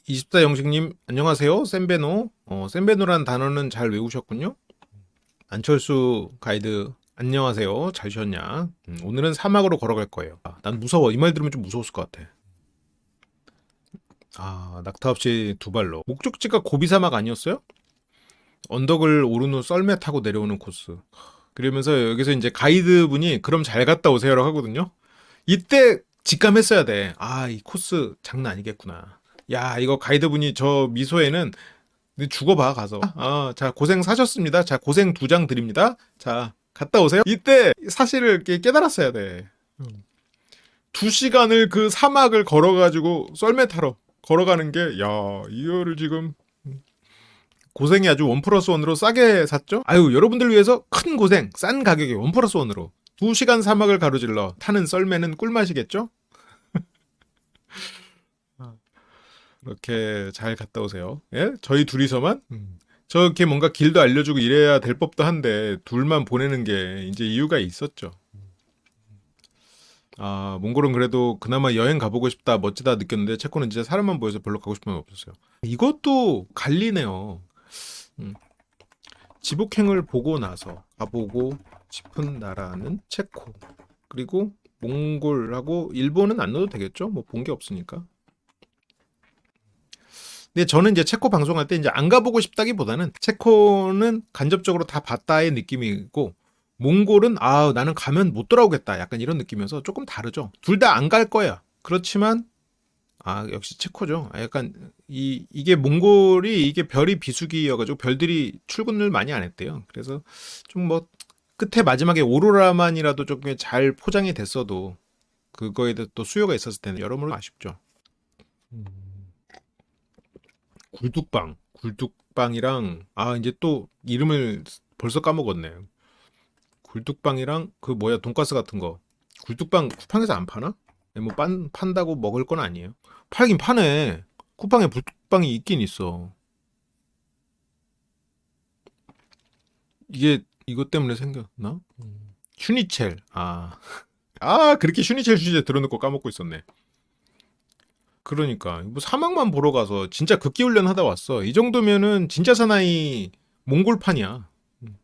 24 영식님 안녕하세요. 센베노. 센베노란 단어는 잘 외우셨군요. 안철수 가이드 안녕하세요. 잘 쉬었냐? 오늘은 사막으로 걸어갈 거예요. 난 무서워. 이 말 들으면 좀 무서웠을 것 같아. 낙타 없이 두 발로. 목적지가 고비 사막 아니었어요? 언덕을 오른 후 썰매 타고 내려오는 코스. 그러면서 여기서 이제 가이드분이 그럼 잘 갔다 오세요라고 하거든요. 이때 직감했어야 돼. 이 코스 장난 아니겠구나. 야, 이거 가이드분이 저 미소에는 죽어봐 가서. 자 고생 사셨습니다. 자 고생 2장 드립니다. 자 갔다 오세요. 이때 사실을 이렇게 깨달았어야 돼. 2시간을 그 사막을 걸어가지고 썰매 타러 걸어가는 게, 야, 이거를 지금 고생이 아주 1+1으로 싸게 샀죠? 아유, 여러분들 위해서 큰 고생, 싼 가격에 1+1으로 2시간 사막을 가로질러 타는 썰매는 꿀맛이겠죠? 이렇게 잘 갔다 오세요. 예? 저희 둘이서만? 저렇게 뭔가 길도 알려주고 이래야 될 법도 한데 둘만 보내는 게 이제 이유가 있었죠. 몽골은 그래도 그나마 여행 가보고 싶다, 멋지다 느꼈는데 체코는 진짜 사람만 보여서 별로 가고 싶은 건 없었어요. 이것도 갈리네요. 음. 지복행을 보고 나서 가보고 싶은 나라는 체코. 그리고 몽골하고 일본은 안 넣어도 되겠죠? 뭐 본 게 없으니까. 근데 저는 이제 체코 방송할 때 이제 안 가보고 싶다기보다는 체코는 간접적으로 다 봤다의 느낌이고 몽골은 나는 가면 못 돌아오겠다 약간 이런 느낌이어서 조금 다르죠. 둘 다 안 갈 거야. 그렇지만 역시 체코죠. 약간 이게 몽골이 이게 별이 비수기여가지고 별들이 출근을 많이 안 했대요. 그래서 좀 뭐 끝에 마지막에 오로라만이라도 조금 잘 포장이 됐어도 그거에 대해 또 수요가 있었을 텐데 여러모로 아쉽죠. 굴뚝빵이랑 이제 또 이름을 벌써 까먹었네. 굴뚝빵이랑 그 뭐야 돈가스 같은 거. 굴뚝빵 쿠팡에서 안 파나? 뭐 판다고 먹을 건 아니에요. 팔긴 파네. 쿠팡에 굴뚝빵이 있긴 있어. 이게 이것 때문에 생겼나? 슈니첼. 그렇게 슈니첼 주제 들어놓고 까먹고 있었네. 그러니까 뭐 사막만 보러 가서 진짜 극기 훈련 하다 왔어. 이 정도면은 진짜 사나이 몽골판이야.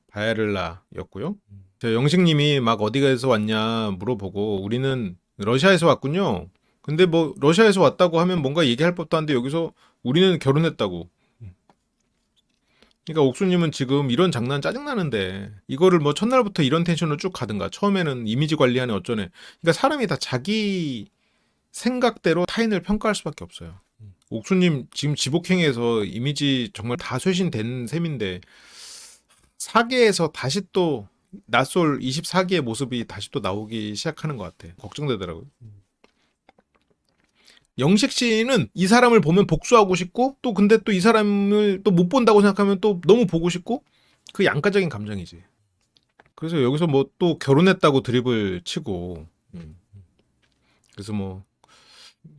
바야를라였고요. 저 영식님이 막 어디가서 왔냐 물어보고 우리는 러시아에서 왔군요. 근데 뭐 러시아에서 왔다고 하면 뭔가 얘기할 법도 한데 여기서 우리는 결혼했다고. 그러니까 옥수님은 지금 이런 장난 짜증나는데 이거를 뭐 첫날부터 이런 텐션으로 쭉 가든가 처음에는 이미지 관리하는 어쩌네. 그러니까 사람이 다 자기 생각대로 타인을 평가할 수밖에 없어요. 옥수님 지금 지복행에서 이미지 정말 다 쇄신된 셈인데 사계에서 다시 또 낯설 24기의 모습이 다시 또 나오기 시작하는 것 같아. 걱정되더라고요. 영식 씨는 이 사람을 보면 복수하고 싶고 또 근데 또 이 사람을 또 못 본다고 생각하면 또 너무 보고 싶고 그 양가적인 감정이지. 그래서 여기서 뭐 또 결혼했다고 드립을 치고 그래서 뭐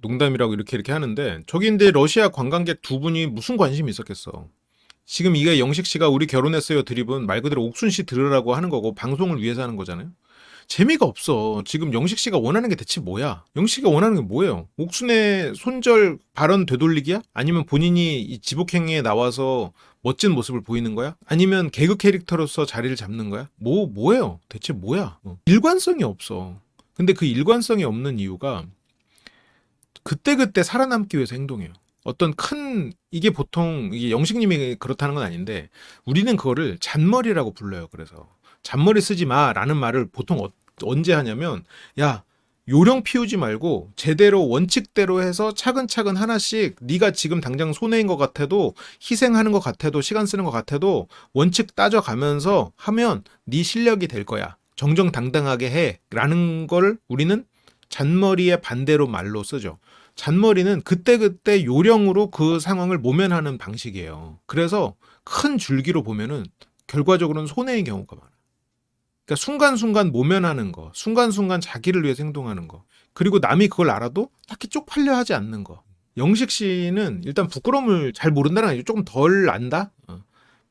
농담이라고 이렇게 하는데 저기 근데 러시아 관광객 2분이 무슨 관심이 있었겠어. 지금 이게 영식 씨가 우리 결혼했어요 드립은 말 그대로 옥순 씨 들으라고 하는 거고 방송을 위해서 하는 거잖아요. 재미가 없어. 지금 영식 씨가 원하는 게 대체 뭐야? 영식 씨가 원하는 게 뭐예요? 옥순의 손절 발언 되돌리기야? 아니면 본인이 이 지복행위에 나와서 멋진 모습을 보이는 거야? 아니면 개그 캐릭터로서 자리를 잡는 거야? 뭐예요? 대체 뭐야? 일관성이 없어. 근데 그 일관성이 없는 이유가 그때그때 살아남기 위해서 행동해요. 어떤 이게 보통, 이게 영식님이 그렇다는 건 아닌데, 우리는 그거를 잔머리라고 불러요. 그래서. 잔머리 쓰지 마 라는 말을 보통 언제 하냐면, 야, 요령 피우지 말고 제대로 원칙대로 해서 차근차근 하나씩 네가 지금 당장 손해인 것 같아도 희생하는 것 같아도 시간 쓰는 것 같아도 원칙 따져가면서 하면 네 실력이 될 거야. 정정당당하게 해 라는 걸 우리는 잔머리의 반대로 말로 쓰죠. 잔머리는 그때그때 요령으로 그 상황을 모면하는 방식이에요. 그래서 큰 줄기로 보면은 결과적으로는 손해의 경우가 많아요. 그러니까 순간순간 모면하는 거, 순간순간 자기를 위해 행동하는 거, 그리고 남이 그걸 알아도 딱히 쪽팔려 하지 않는 거. 영식 씨는 일단 부끄러움을 잘 모른다는 게 아니죠. 조금 덜 안다?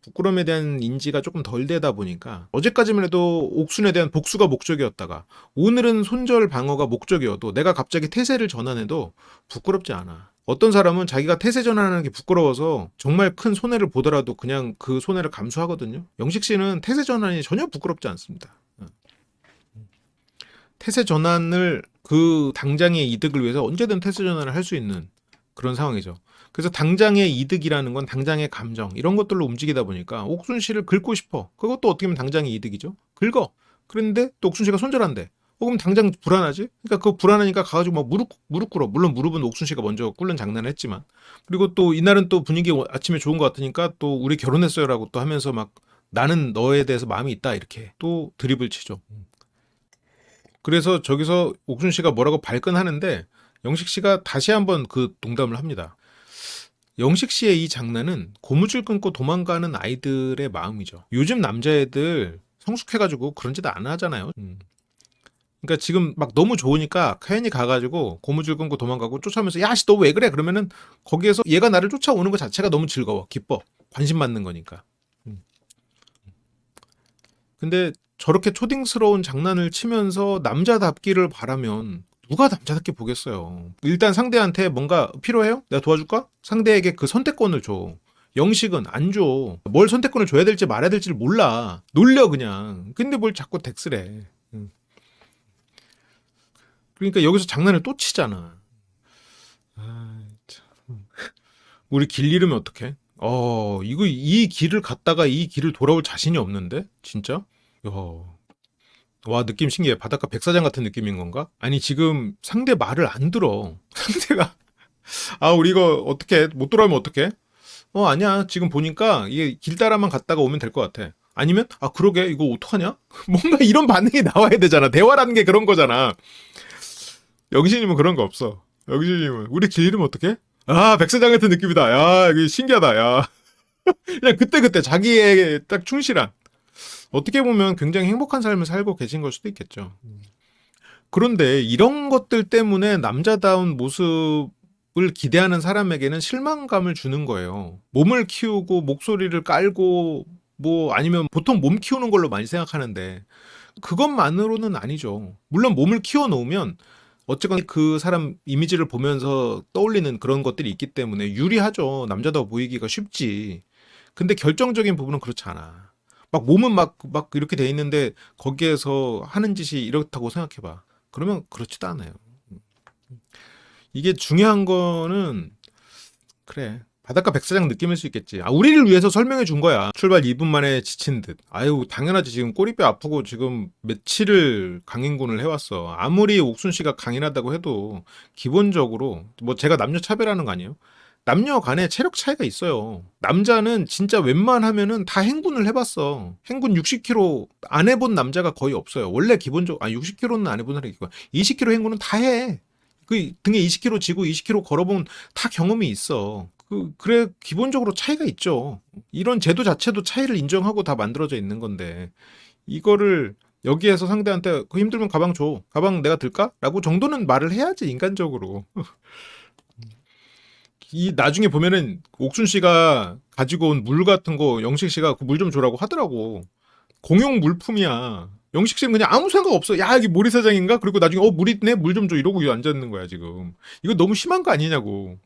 부끄러움에 대한 인지가 조금 덜 되다 보니까 어제까지만 해도 옥순에 대한 복수가 목적이었다가 오늘은 손절 방어가 목적이어도 내가 갑자기 태세를 전환해도 부끄럽지 않아. 어떤 사람은 자기가 태세 전환하는 게 부끄러워서 정말 큰 손해를 보더라도 그냥 그 손해를 감수하거든요. 영식 씨는 태세 전환이 전혀 부끄럽지 않습니다. 태세 전환을 그 당장의 이득을 위해서 언제든 태세 전환을 할 수 있는 그런 상황이죠. 그래서 당장의 이득이라는 건 당장의 감정 이런 것들로 움직이다 보니까 옥순 씨를 긁고 싶어. 그것도 어떻게 보면 당장의 이득이죠. 긁어. 그런데 또 옥순 씨가 손절한대. 그럼 당장 불안하지? 그러니까 그 불안하니까 가가지고 막 무릎 꿇어. 물론 무릎은 옥순 씨가 먼저 꿇는 장난을 했지만. 그리고 또 이날은 또 분위기 아침에 좋은 것 같으니까 또 우리 결혼했어요라고 또 하면서 막 나는 너에 대해서 마음이 있다 이렇게 또 드립을 치죠. 그래서 저기서 옥순 씨가 뭐라고 발끈하는데 영식 씨가 다시 한번 그 농담을 합니다. 영식 씨의 이 장난은 고무줄 끊고 도망가는 아이들의 마음이죠. 요즘 남자애들 성숙해가지고 그런 짓 안 하잖아요. 그러니까 지금 막 너무 좋으니까 카연이 가가지고 고무줄 끊고 도망가고 쫓아오면서 야씨 너 왜 그래? 그러면은 거기에서 얘가 나를 쫓아오는 것 자체가 너무 즐거워. 기뻐. 관심 받는 거니까. 근데 저렇게 초딩스러운 장난을 치면서 남자답기를 바라면 누가 남자답게 보겠어요. 일단 상대한테 뭔가 필요해요? 내가 도와줄까? 상대에게 그 선택권을 줘. 영식은 안 줘. 뭘 선택권을 줘야 될지 말아야 될지를 몰라. 놀려 그냥. 근데 뭘 자꾸 덱스래. 그러니까 여기서 장난을 또 치잖아. 아, 참. 우리 길 잃으면 어떡해? 이거 이 길을 갔다가 이 길을 돌아올 자신이 없는데? 진짜? 야. 와, 느낌 신기해. 바닷가 백사장 같은 느낌인 건가? 아니, 지금 상대 말을 안 들어. 상대가, 우리 이거 어떻게, 못 돌아오면 어떡해? 아니야. 지금 보니까 이게 길 따라만 갔다가 오면 될 것 같아. 아니면, 그러게, 이거 어떡하냐? 뭔가 이런 반응이 나와야 되잖아. 대화라는 게 그런 거잖아. 영신님은 그런 거 없어. 영신님은, 우리 길 잃으면 어떡해? 백사장 같은 느낌이다. 야, 이거 신기하다. 야. 그냥 그때그때 자기의 딱 충실한. 어떻게 보면 굉장히 행복한 삶을 살고 계신 걸 수도 있겠죠. 그런데 이런 것들 때문에 남자다운 모습을 기대하는 사람에게는 실망감을 주는 거예요. 몸을 키우고 목소리를 깔고 뭐 아니면 보통 몸 키우는 걸로 많이 생각하는데 그것만으로는 아니죠. 물론 몸을 키워 놓으면 어쨌건 그 사람 이미지를 보면서 떠올리는 그런 것들이 있기 때문에 유리하죠. 남자다워 보이기가 쉽지. 근데 결정적인 부분은 그렇지 않아. 막 몸은 막 이렇게 돼 있는데 거기에서 하는 짓이 이렇다고 생각해봐. 그러면 그렇지도 않아요. 이게 중요한 거는 그래. 바닷가 백사장 느낌일 수 있겠지. 우리를 위해서 설명해 준 거야. 출발 2분 만에 지친 듯. 아유, 당연하지. 지금 꼬리뼈 아프고 지금 며칠을 강행군을 해왔어. 아무리 옥순 씨가 강인하다고 해도 기본적으로 뭐 제가 남녀 차별하는 거 아니에요? 남녀 간에 체력 차이가 있어요. 남자는 진짜 웬만하면은 다 행군을 해봤어. 행군 60km 안 해본 남자가 거의 없어요. 원래 기본적으로 60km는 안 해본 사람이 있고 20km 행군은 다 해. 그 등에 20km 지고 20km 걸어본 다 경험이 있어. 그래 기본적으로 차이가 있죠. 이런 제도 자체도 차이를 인정하고 다 만들어져 있는 건데 이거를 여기에서 상대한테 그 힘들면 가방 줘. 가방 내가 들까? 라고 정도는 말을 해야지 인간적으로. 이 나중에 보면은 옥순 씨가 가지고 온 물 같은 거 영식 씨가 그 물 좀 줘라고 하더라고. 공용 물품이야. 영식 씨는 그냥 아무 생각 없어. 야, 여기 모리사장인가? 그리고 나중에 물 있네? 물 좀 줘. 이러고 앉아 있는 거야, 지금. 이거 너무 심한 거 아니냐고.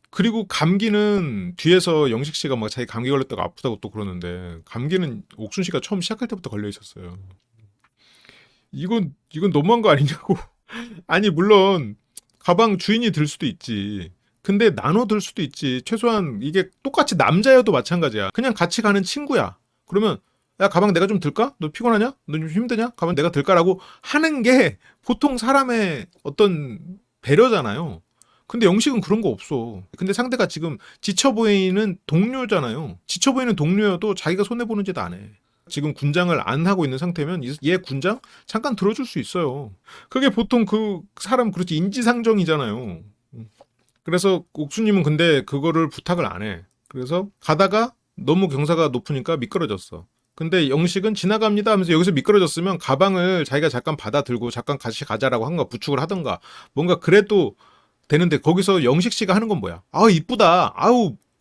그리고 감기는 뒤에서 영식 씨가 막 자기 감기 걸렸다가 아프다고 또 그러는데 감기는 옥순 씨가 처음 시작할 때부터 걸려 있었어요. 이건 너무한 거 아니냐고. 아니, 물론 가방 주인이 들 수도 있지. 근데 나눠 들 수도 있지. 최소한 이게 똑같이 남자여도 마찬가지야. 그냥 같이 가는 친구야. 그러면 야, 가방 내가 좀 들까? 너 피곤하냐? 너 좀 힘드냐? 가방 내가 들까라고 하는 게 보통 사람의 어떤 배려잖아요. 근데 영식은 그런 거 없어. 근데 상대가 지금 지쳐 보이는 동료잖아요. 지쳐 보이는 동료여도 자기가 손해보는 짓 안 해. 지금 군장을 안 하고 있는 상태면 얘 군장 잠깐 들어줄 수 있어요. 그게 보통 그 사람 그렇지 인지상정이잖아요. 그래서 옥수님은 근데 그거를 부탁을 안 해. 그래서 가다가 너무 경사가 높으니까 미끄러졌어. 근데 영식은 지나갑니다 하면서 여기서 미끄러졌으면 가방을 자기가 잠깐 받아 들고 잠깐 같이 가자라고 한가 부축을 하던가 뭔가 그래도 되는데 거기서 영식 씨가 하는 건 뭐야? 이쁘다.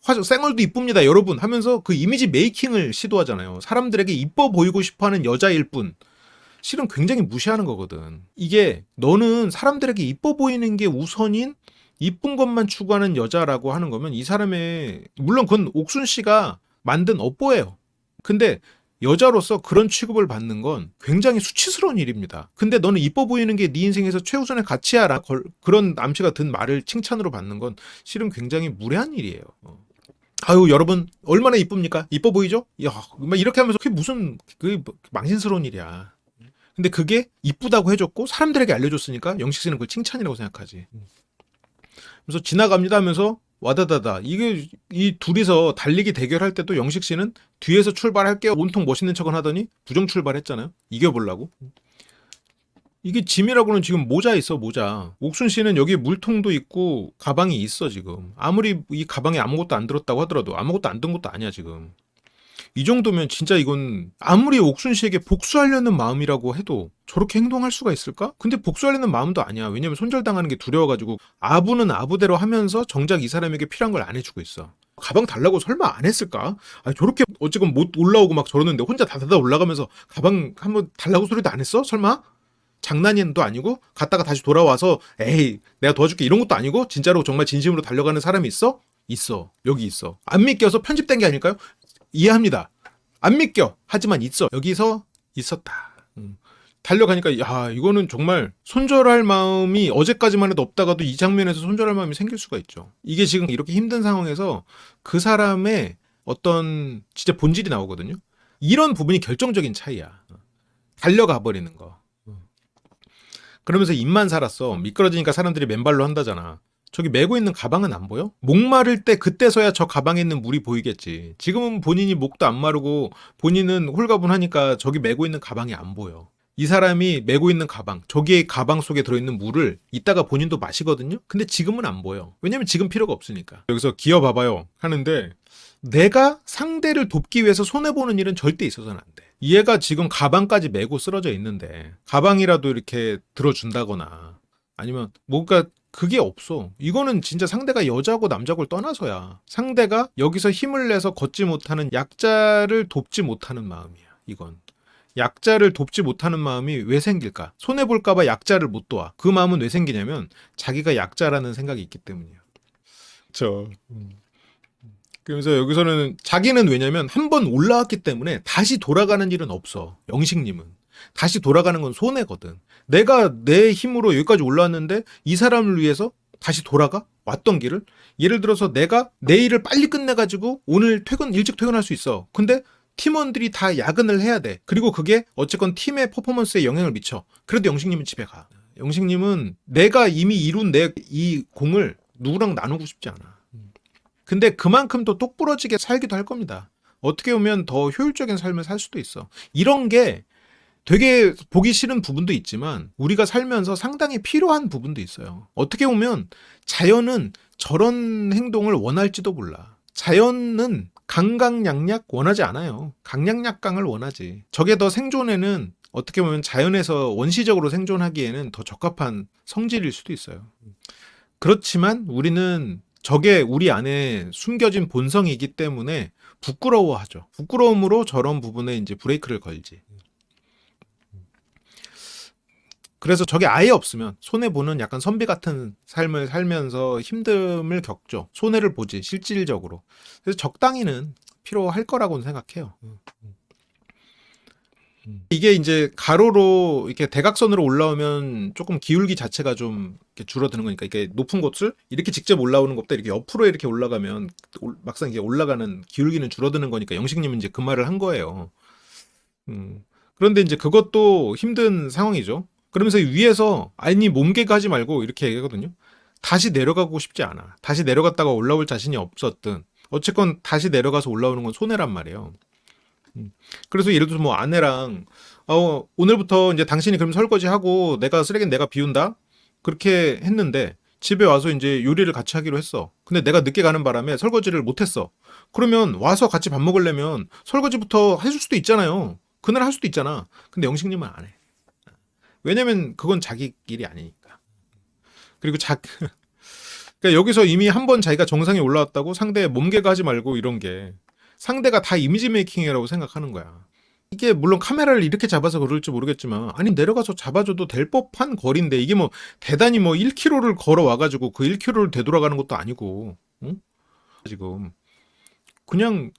쌩얼도 이쁩니다 여러분 하면서 그 이미지 메이킹을 시도하잖아요. 사람들에게 이뻐 보이고 싶어하는 여자일 뿐 실은 굉장히 무시하는 거거든. 이게 너는 사람들에게 이뻐 보이는 게 우선인 이쁜 것만 추구하는 여자라고 하는 거면 이 사람의, 물론 그건 옥순 씨가 만든 업보예요. 근데 여자로서 그런 취급을 받는 건 굉장히 수치스러운 일입니다. 근데 너는 이뻐 보이는 게 네 인생에서 최우선의 가치야라 그런 남씨가 든 말을 칭찬으로 받는 건 실은 굉장히 무례한 일이에요. 아유, 여러분 얼마나 이쁩니까? 이뻐 보이죠? 야, 막 이렇게 하면서 그게 무슨 그 망신스러운 일이야. 근데 그게 이쁘다고 해줬고 사람들에게 알려줬으니까 영식 씨는 그걸 칭찬이라고 생각하지. 그래서 지나갑니다 하면서 와다다다. 이게 이 둘이서 달리기 대결할 때도 영식 씨는 뒤에서 출발할게요. 온통 멋있는 척은 하더니 부정 출발했잖아요. 이겨보려고. 이게 짐이라고는 지금 모자 있어, 모자. 옥순 씨는 여기 물통도 있고 가방이 있어 지금. 아무리 이 가방에 아무것도 안 들었다고 하더라도 아무것도 안 든 것도 아니야 지금. 이 정도면 진짜 이건 아무리 옥순 씨에게 복수하려는 마음이라고 해도 저렇게 행동할 수가 있을까? 근데 복수하려는 마음도 아니야. 왜냐면 손절당하는 게 두려워가지고 아부는 아부대로 하면서 정작 이 사람에게 필요한 걸 안 해주고 있어. 가방 달라고 설마 안 했을까? 아니, 저렇게 어쨌건 못 올라오고 막 저러는데 혼자 다다다 올라가면서 가방 한번 달라고 소리도 안 했어? 설마? 장난도 아니고 갔다가 다시 돌아와서 에이 내가 도와줄게 이런 것도 아니고 진짜로 정말 진심으로 달려가는 사람이 있어? 있어. 여기 있어. 안 믿겨서 편집된 게 아닐까요? 이해합니다. 안 믿겨. 하지만 있어. 여기서 있었다. 달려가니까 야 이거는 정말 손절할 마음이 어제까지만 해도 없다가도 이 장면에서 손절할 마음이 생길 수가 있죠. 이게 지금 이렇게 힘든 상황에서 그 사람의 어떤 진짜 본질이 나오거든요. 이런 부분이 결정적인 차이야. 달려가 버리는 거. 그러면서 입만 살았어. 미끄러지니까 사람들이 맨발로 한다잖아. 저기 메고 있는 가방은 안 보여? 목 마를 때 그때서야 저 가방에 있는 물이 보이겠지. 지금은 본인이 목도 안 마르고 본인은 홀가분하니까 저기 메고 있는 가방이 안 보여. 이 사람이 메고 있는 가방, 저기에 가방 속에 들어있는 물을 이따가 본인도 마시거든요? 근데 지금은 안 보여. 왜냐면 지금 필요가 없으니까. 여기서 기어봐봐요 하는데 내가 상대를 돕기 위해서 손해보는 일은 절대 있어서는 안 돼. 얘가 지금 가방까지 메고 쓰러져 있는데 가방이라도 이렇게 들어준다거나 아니면 뭔가 그게 없어. 이거는 진짜 상대가 여자고 남자고를 떠나서야 상대가 여기서 힘을 내서 걷지 못하는 약자를 돕지 못하는 마음이야. 이건. 약자를 돕지 못하는 마음이 왜 생길까? 손해볼까봐 약자를 못 도와. 그 마음은 왜 생기냐면 자기가 약자라는 생각이 있기 때문이야. 저 그래서 여기서는 자기는 왜냐면 한 번 올라왔기 때문에 다시 돌아가는 일은 없어. 영식님은. 다시 돌아가는 건 손해거든. 내가 내 힘으로 여기까지 올라왔는데 이 사람을 위해서 다시 돌아가? 왔던 길을? 예를 들어서 내가 내 일을 빨리 끝내가지고 오늘 일찍 퇴근할 수 있어. 근데 팀원들이 다 야근을 해야 돼. 그리고 그게 어쨌건 팀의 퍼포먼스에 영향을 미쳐. 그래도 영식님은 집에 가. 영식님은 내가 이미 이룬 이 공을 누구랑 나누고 싶지 않아. 근데 그만큼 또 똑부러지게 살기도 할 겁니다. 어떻게 보면 더 효율적인 삶을 살 수도 있어. 이런 게 되게 보기 싫은 부분도 있지만 우리가 살면서 상당히 필요한 부분도 있어요. 어떻게 보면 자연은 저런 행동을 원할지도 몰라. 자연은 강강약약 원하지 않아요. 강약약강을 원하지. 저게 더 생존에는 어떻게 보면 자연에서 원시적으로 생존하기에는 더 적합한 성질일 수도 있어요. 그렇지만 우리는 저게 우리 안에 숨겨진 본성이기 때문에 부끄러워하죠. 부끄러움으로 저런 부분에 이제 브레이크를 걸지. 그래서 저게 아예 없으면 손해보는 약간 선비 같은 삶을 살면서 힘듦을 겪죠. 손해를 보지, 실질적으로. 그래서 적당히는 필요할 거라고는 생각해요. 이게 이제 가로로 이렇게 대각선으로 올라오면 조금 기울기 자체가 좀 이렇게 줄어드는 거니까 이게 높은 곳을 이렇게 직접 올라오는 것보다 이렇게 옆으로 이렇게 올라가면 막상 이게 올라가는 기울기는 줄어드는 거니까 영식님은 이제 그 말을 한 거예요. 그런데 이제 그것도 힘든 상황이죠. 그러면서 위에서 아니 몸개그 하지 말고 이렇게 얘기하거든요. 다시 내려가고 싶지 않아. 다시 내려갔다가 올라올 자신이 없었든 어쨌건 다시 내려가서 올라오는 건 손해란 말이에요. 그래서 예를 들어서 뭐 아내랑 오늘부터 이제 당신이 그럼 설거지하고 내가 쓰레기는 내가 비운다 그렇게 했는데 집에 와서 이제 요리를 같이 하기로 했어. 근데 내가 늦게 가는 바람에 설거지를 못했어. 그러면 와서 같이 밥 먹으려면 설거지부터 해줄 수도 있잖아요. 그날 할 수도 있잖아. 근데 영식님은 안 해. 왜냐면 그건 자기 일이 아니니까. 그리고 그러니까 여기서 이미 한 번 자기가 정상에 올라왔다고 상대의 몸개가 하지 말고 이런 게 상대가 다 이미지 메이킹이라고 생각하는 거야. 이게 물론 카메라를 이렇게 잡아서 그럴지 모르겠지만 아니 내려가서 잡아줘도 될 법한 거리인데 이게 뭐 대단히 뭐 1km를 걸어와가지고 그 1km를 되돌아가는 것도 아니고 응? 지금 그냥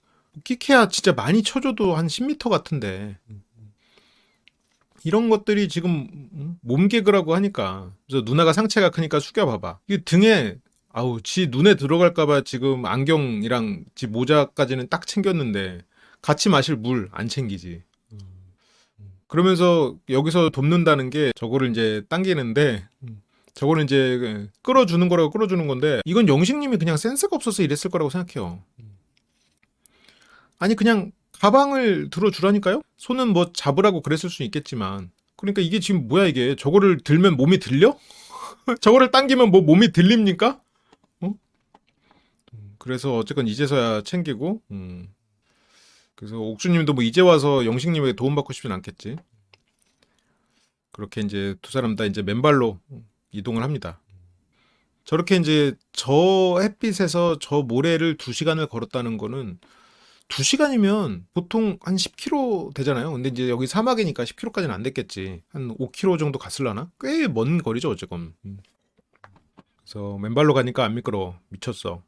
끼케야 진짜 많이 쳐줘도 한 10m 같은데 이런 것들이 지금 몸개그라고 하니까 그래서 누나가 상체가 크니까 숙여봐봐 이 등에 아우 지 눈에 들어갈까봐 지금 안경이랑 지 모자까지는 딱 챙겼는데 같이 마실 물 안 챙기지 그러면서 여기서 돕는다는 게 저거를 이제 당기는데 저거는 이제 끌어주는 거라고 끌어주는 건데 이건 영식님이 그냥 센스가 없어서 이랬을 거라고 생각해요. 아니 그냥 가방을 들어주라니까요? 손은 뭐 잡으라고 그랬을 수 있겠지만 그러니까 이게 지금 뭐야 이게 저거를 들면 몸이 들려? 저거를 당기면 뭐 몸이 들립니까? 어? 그래서 어쨌건 이제서야 챙기고 그래서 옥수님도 뭐 이제 와서 영식님에게 도움받고 싶진 않겠지. 그렇게 이제 두 사람 다 이제 맨발로 이동을 합니다. 저렇게 이제 저 햇빛에서 저 모래를 2시간을 걸었다는 거는 2시간이면 보통 한 10km 되잖아요. 근데 이제 여기 사막이니까 10km까지는 안 됐겠지. 한 5km 정도 갔을라나? 꽤 먼 거리죠, 어쨌건. 그래서 맨발로 가니까 안 미끄러워. 미쳤어.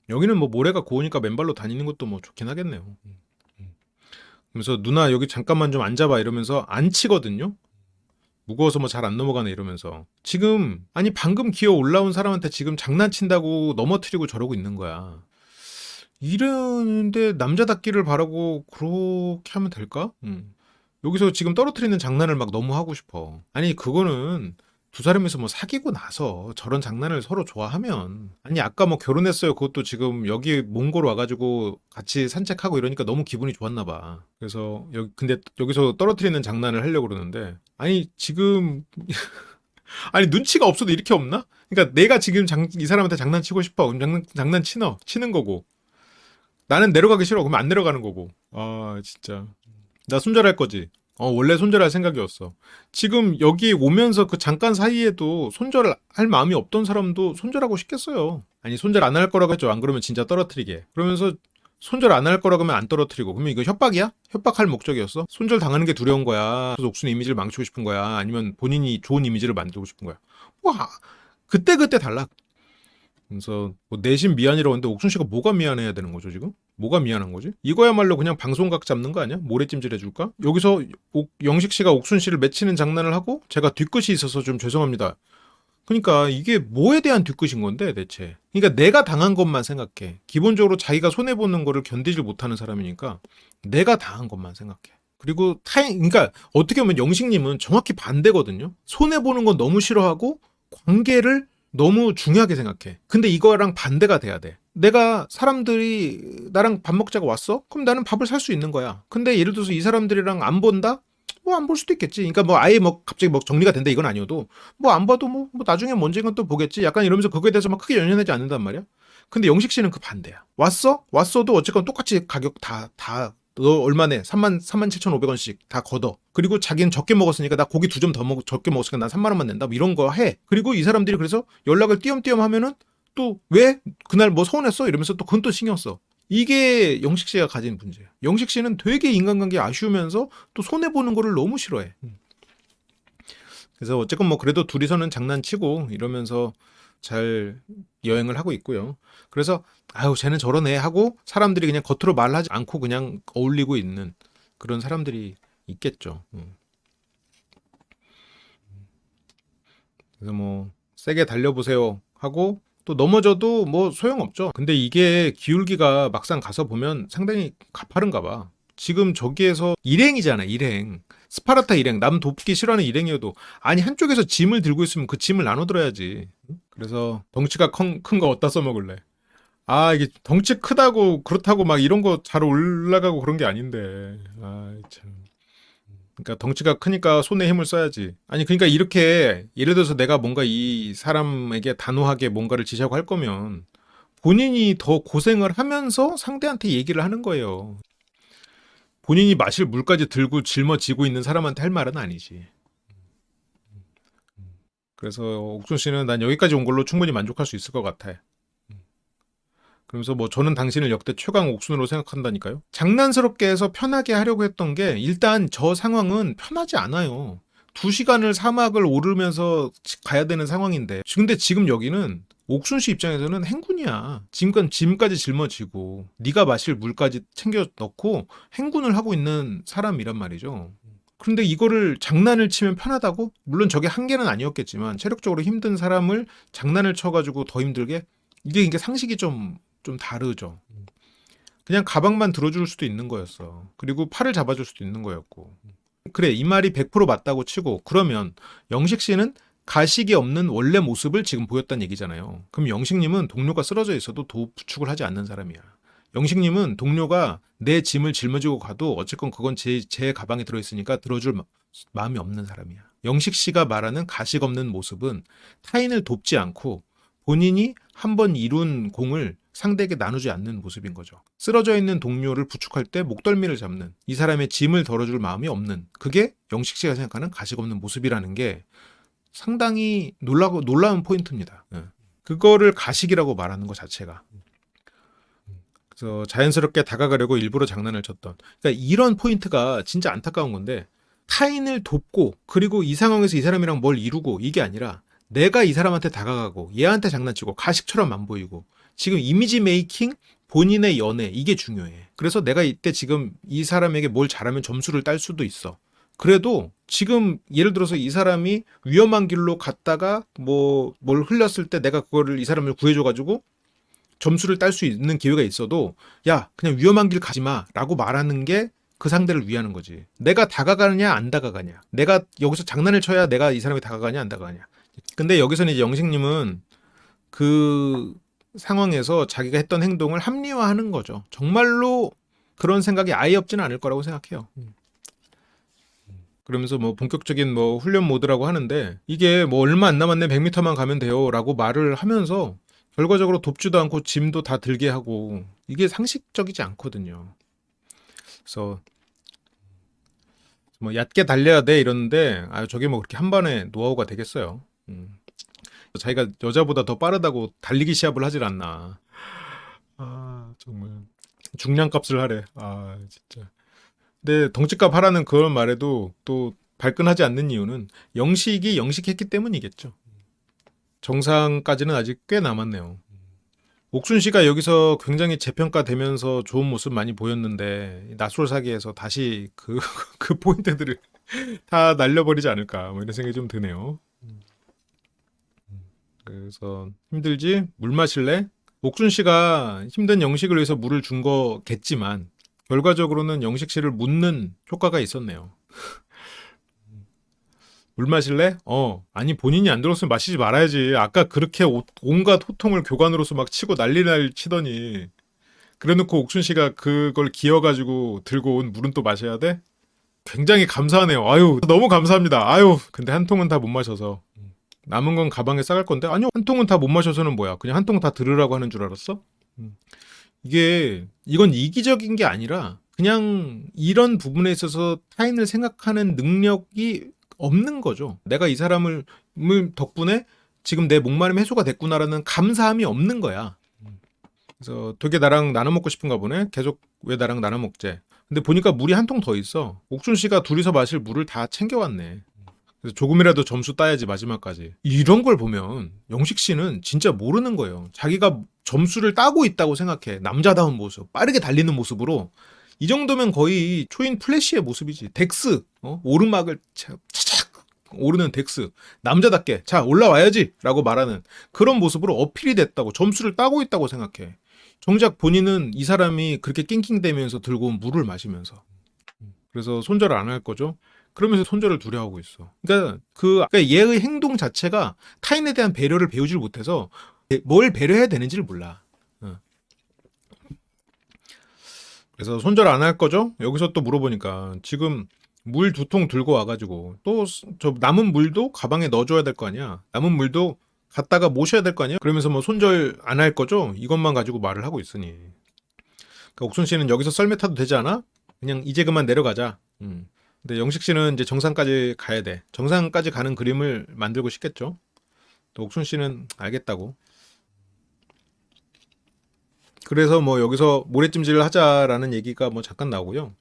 여기는 뭐 모래가 고우니까 맨발로 다니는 것도 뭐 좋긴 하겠네요. 그래서 누나 여기 잠깐만 좀 앉아봐 이러면서 안 치거든요. 무거워서 뭐 잘 안 넘어가네 이러면서 지금 아니 방금 기어 올라온 사람한테 지금 장난친다고 넘어뜨리고 저러고 있는 거야. 이러는데 남자답기를 바라고 그렇게 하면 될까? 여기서 지금 떨어뜨리는 장난을 막 너무 하고 싶어. 아니 그거는 두 사람이서 뭐 사귀고 나서 저런 장난을 서로 좋아하면 아니 아까 뭐 결혼했어요 그것도 지금 여기 몽골 와가지고 같이 산책하고 이러니까 너무 기분이 좋았나 봐. 그래서 여기 근데 여기서 떨어뜨리는 장난을 하려고 그러는데 아니 지금 아니 눈치가 없어도 이렇게 없나? 그러니까 내가 지금 이 사람한테 장난치고 싶어 그럼 치는 거고 나는 내려가기 싫어 그러면 안 내려가는 거고 아 진짜 나 손절할 거지. 원래 손절할 생각이었어. 지금 여기 오면서 그 잠깐 사이에도 손절할 마음이 없던 사람도 손절하고 싶겠어요. 아니 손절 안 할 거라고 했죠. 안 그러면 진짜 떨어뜨리게. 그러면서 손절 안 할 거라고 하면 안 떨어뜨리고. 그러면 이거 협박이야? 협박할 목적이었어? 손절 당하는 게 두려운 거야. 그래서 옥순의 이미지를 망치고 싶은 거야. 아니면 본인이 좋은 이미지를 만들고 싶은 거야. 와 그때 달라. 그래서 뭐 내심 미안이라고 하는데 옥순 씨가 뭐가 미안해야 되는 거죠 지금? 뭐가 미안한 거지? 이거야말로 그냥 방송각 잡는 거 아니야? 모래찜질 해줄까? 여기서 영식 씨가 옥순 씨를 맺히는 장난을 하고 제가 뒤끝이 있어서 좀 죄송합니다. 그러니까 이게 뭐에 대한 뒤끝인 건데 대체? 그러니까 내가 당한 것만 생각해. 기본적으로 자기가 손해 보는 거를 견디질 못하는 사람이니까 내가 당한 것만 생각해. 그리고 그러니까 어떻게 보면 영식님은 정확히 반대거든요. 손해 보는 건 너무 싫어하고 관계를 너무 중요하게 생각해. 근데 이거랑 반대가 돼야 돼. 내가 사람들이 나랑 밥 먹자고 왔어? 그럼 나는 밥을 살 수 있는 거야. 근데 예를 들어서 이 사람들이랑 안 본다? 뭐 안 볼 수도 있겠지. 그러니까 뭐 아예 뭐 갑자기 뭐 정리가 된다 이건 아니어도 뭐 안 봐도 뭐 나중에 언젠간 또 보겠지. 약간 이러면서 그거에 대해서 막 크게 연연하지 않는단 말이야. 근데 영식 씨는 그 반대야. 왔어도 어쨌건 똑같이 가격 너 얼마 내? 37,500원씩 다 걷어. 그리고 자기는 적게 먹었으니까 나 고기 2점 더 적게 먹었으니까 난 3만 원만 낸다. 뭐 이런 거 해. 그리고 이 사람들이 그래서 연락을 띄엄띄엄 하면은 또 왜? 그날 뭐 서운했어? 이러면서 또 그건 또 신경 써. 이게 영식 씨가 가진 문제야. 영식 씨는 되게 인간관계 아쉬우면서 또 손해보는 거를 너무 싫어해. 그래서 어쨌건 뭐 그래도 둘이서는 장난치고 이러면서 잘 여행을 하고 있고요. 그래서 아유 쟤는 저러네 하고 사람들이 그냥 겉으로 말하지 않고 그냥 어울리고 있는 그런 사람들이 있겠죠. 그래서 뭐 세게 달려보세요 하고 또 넘어져도 뭐 소용없죠. 근데 이게 기울기가 막상 가서 보면 상당히 가파른가 봐. 지금 저기에서 일행이잖아 일행. 스파르타 일행 남 돕기 싫어하는 일행이어도 아니 한쪽에서 짐을 들고 있으면 그 짐을 나눠 들어야지. 그래서 덩치가 큰 거 어디다 써먹을래. 아 이게 덩치 크다고 그렇다고 막 이런 거 잘 올라가고 그런 게 아닌데 아 참. 그러니까 덩치가 크니까 손에 힘을 써야지. 아니 그러니까 이렇게 예를 들어서 내가 뭔가 이 사람에게 단호하게 뭔가를 지시하고 할 거면 본인이 더 고생을 하면서 상대한테 얘기를 하는 거예요. 본인이 마실 물까지 들고 짊어지고 있는 사람한테 할 말은 아니지. 그래서 옥순 씨는 난 여기까지 온 걸로 충분히 만족할 수 있을 것 같아. 그러면서 뭐 저는 당신을 역대 최강 옥순으로 생각한다니까요. 장난스럽게 해서 편하게 하려고 했던 게 일단 저 상황은 편하지 않아요. 2시간을 사막을 오르면서 가야 되는 상황인데 근데 지금 여기는 옥순 씨 입장에서는 행군이야. 짐까지 짊어지고 네가 마실 물까지 챙겨 넣고 행군을 하고 있는 사람이란 말이죠. 그런데 이거를 장난을 치면 편하다고? 물론 저게 한계는 아니었겠지만 체력적으로 힘든 사람을 장난을 쳐가지고 더 힘들게? 이게 상식이 좀 다르죠. 그냥 가방만 들어줄 수도 있는 거였어. 그리고 팔을 잡아줄 수도 있는 거였고. 그래, 이 말이 100% 맞다고 치고 그러면 영식 씨는 가식이 없는 원래 모습을 지금 보였다는 얘기잖아요. 그럼 영식님은 동료가 쓰러져 있어도 부축을 하지 않는 사람이야. 영식님은 동료가 내 짐을 짊어지고 가도 어쨌건 그건 제 가방에 들어있으니까 들어줄 마음이 없는 사람이야. 영식 씨가 말하는 가식 없는 모습은 타인을 돕지 않고 본인이 한번 이룬 공을 상대에게 나누지 않는 모습인 거죠. 쓰러져 있는 동료를 부축할 때 목덜미를 잡는, 이 사람의 짐을 덜어줄 마음이 없는, 그게 영식 씨가 생각하는 가식 없는 모습이라는 게 상당히 놀라운 포인트입니다. 그거를 가식이라고 말하는 것 자체가. 그래서 자연스럽게 다가가려고 일부러 장난을 쳤던. 그러니까 이런 포인트가 진짜 안타까운 건데 타인을 돕고 그리고 이 상황에서 이 사람이랑 뭘 이루고 이게 아니라 내가 이 사람한테 다가가고 얘한테 장난치고 가식처럼 안 보이고 지금 이미지 메이킹 본인의 연애 이게 중요해. 그래서 내가 이때 지금 이 사람에게 뭘 잘하면 점수를 딸 수도 있어. 그래도 지금 예를 들어서 이 사람이 위험한 길로 갔다가 뭐 뭘 흘렸을 때 내가 그거를 이 사람을 구해줘가지고 점수를 딸 수 있는 기회가 있어도 야 그냥 위험한 길 가지 마라고 말하는 게 그 상대를 위하는 거지. 내가 다가가느냐 안 다가가냐. 내가 여기서 장난을 쳐야 내가 이 사람이 다가가냐 안 다가가냐. 근데 여기서는 이제 영식님은 그 상황에서 자기가 했던 행동을 합리화하는 거죠. 정말로 그런 생각이 아예 없지는 않을 거라고 생각해요. 그러면서 뭐 본격적인 뭐 훈련 모드라고 하는데 이게 뭐 얼마 안 남았네 100m만 가면 돼요라고 말을 하면서 결과적으로 돕지도 않고 짐도 다 들게 하고 이게 상식적이지 않거든요. 그래서 뭐 얕게 달려야 돼 이러는데 저게 뭐 그렇게 한 번에 노하우가 되겠어요. 자기가 여자보다 더 빠르다고 달리기 시합을 하질 않나. 정말 중량값을 하래. 진짜. 근데 덩치값 하라는 그런 말에도 또 발끈하지 않는 이유는 영식이 영식했기 때문이겠죠. 정상까지는 아직 꽤 남았네요. 옥순 씨가 여기서 굉장히 재평가되면서 좋은 모습 많이 보였는데 낯설 사기에서 다시 그 포인트들을 다 날려버리지 않을까 뭐 이런 생각이 좀 드네요. 그래서 힘들지? 물 마실래? 옥순 씨가 힘든 영식을 위해서 물을 준 거겠지만 결과적으로는 영식 씨를 묻는 효과가 있었네요. 물 마실래? 아니 본인이 안 들었으면 마시지 말아야지. 아까 그렇게 온갖 호통을 교관으로서 막 치고 난리날 치더니 그래놓고 옥순 씨가 그걸 기어가지고 들고 온 물은 또 마셔야 돼? 굉장히 감사하네요. 아유 너무 감사합니다. 아유 근데 한 통은 다 못 마셔서 남은 건 가방에 싸갈 건데 아니요 한 통은 다 못 마셔서는 뭐야 그냥 한 통 다 들으라고 하는 줄 알았어? 이건 이기적인 게 아니라 그냥 이런 부분에 있어서 타인을 생각하는 능력이 없는 거죠. 내가 이 사람을 덕분에 지금 내 목마름 해소가 됐구나라는 감사함이 없는 거야. 그래서 되게 나랑 나눠 먹고 싶은가 보네. 계속 왜 나랑 나눠 먹재? 근데 보니까 물이 한 통 더 있어. 옥순 씨가 둘이서 마실 물을 다 챙겨왔네. 그래서 조금이라도 점수 따야지 마지막까지. 이런 걸 보면 영식 씨는 진짜 모르는 거예요. 자기가 점수를 따고 있다고 생각해. 남자다운 모습, 빠르게 달리는 모습으로 이 정도면 거의 초인 플래시의 모습이지. 덱스, 오르막을 차착 오르는 덱스. 남자답게 자 올라와야지 라고 말하는 그런 모습으로 어필이 됐다고 점수를 따고 있다고 생각해. 정작 본인은 이 사람이 그렇게 낑낑대면서 들고 온 물을 마시면서 그래서 손절 안 할 거죠. 그러면서 손절을 두려워하고 있어. 그러니까 얘의 행동 자체가 타인에 대한 배려를 배우질 못해서 뭘 배려해야 되는지를 몰라. 그래서 손절 안 할 거죠? 여기서 또 물어보니까 지금 물 2통 들고 와가지고 또 저 남은 물도 가방에 넣어줘야 될 거 아니야. 남은 물도 갖다가 모셔야 될 거 아니야. 그러면서 뭐 손절 안 할 거죠? 이것만 가지고 말을 하고 있으니. 그러니까 옥순 씨는 여기서 썰매 타도 되지 않아? 그냥 이제 그만 내려가자. 근데 영식 씨는 이제 정상까지 가야 돼. 정상까지 가는 그림을 만들고 싶겠죠. 또 옥순 씨는 알겠다고. 그래서 뭐 여기서 모래찜질을 하자라는 얘기가 뭐 잠깐 나오고요.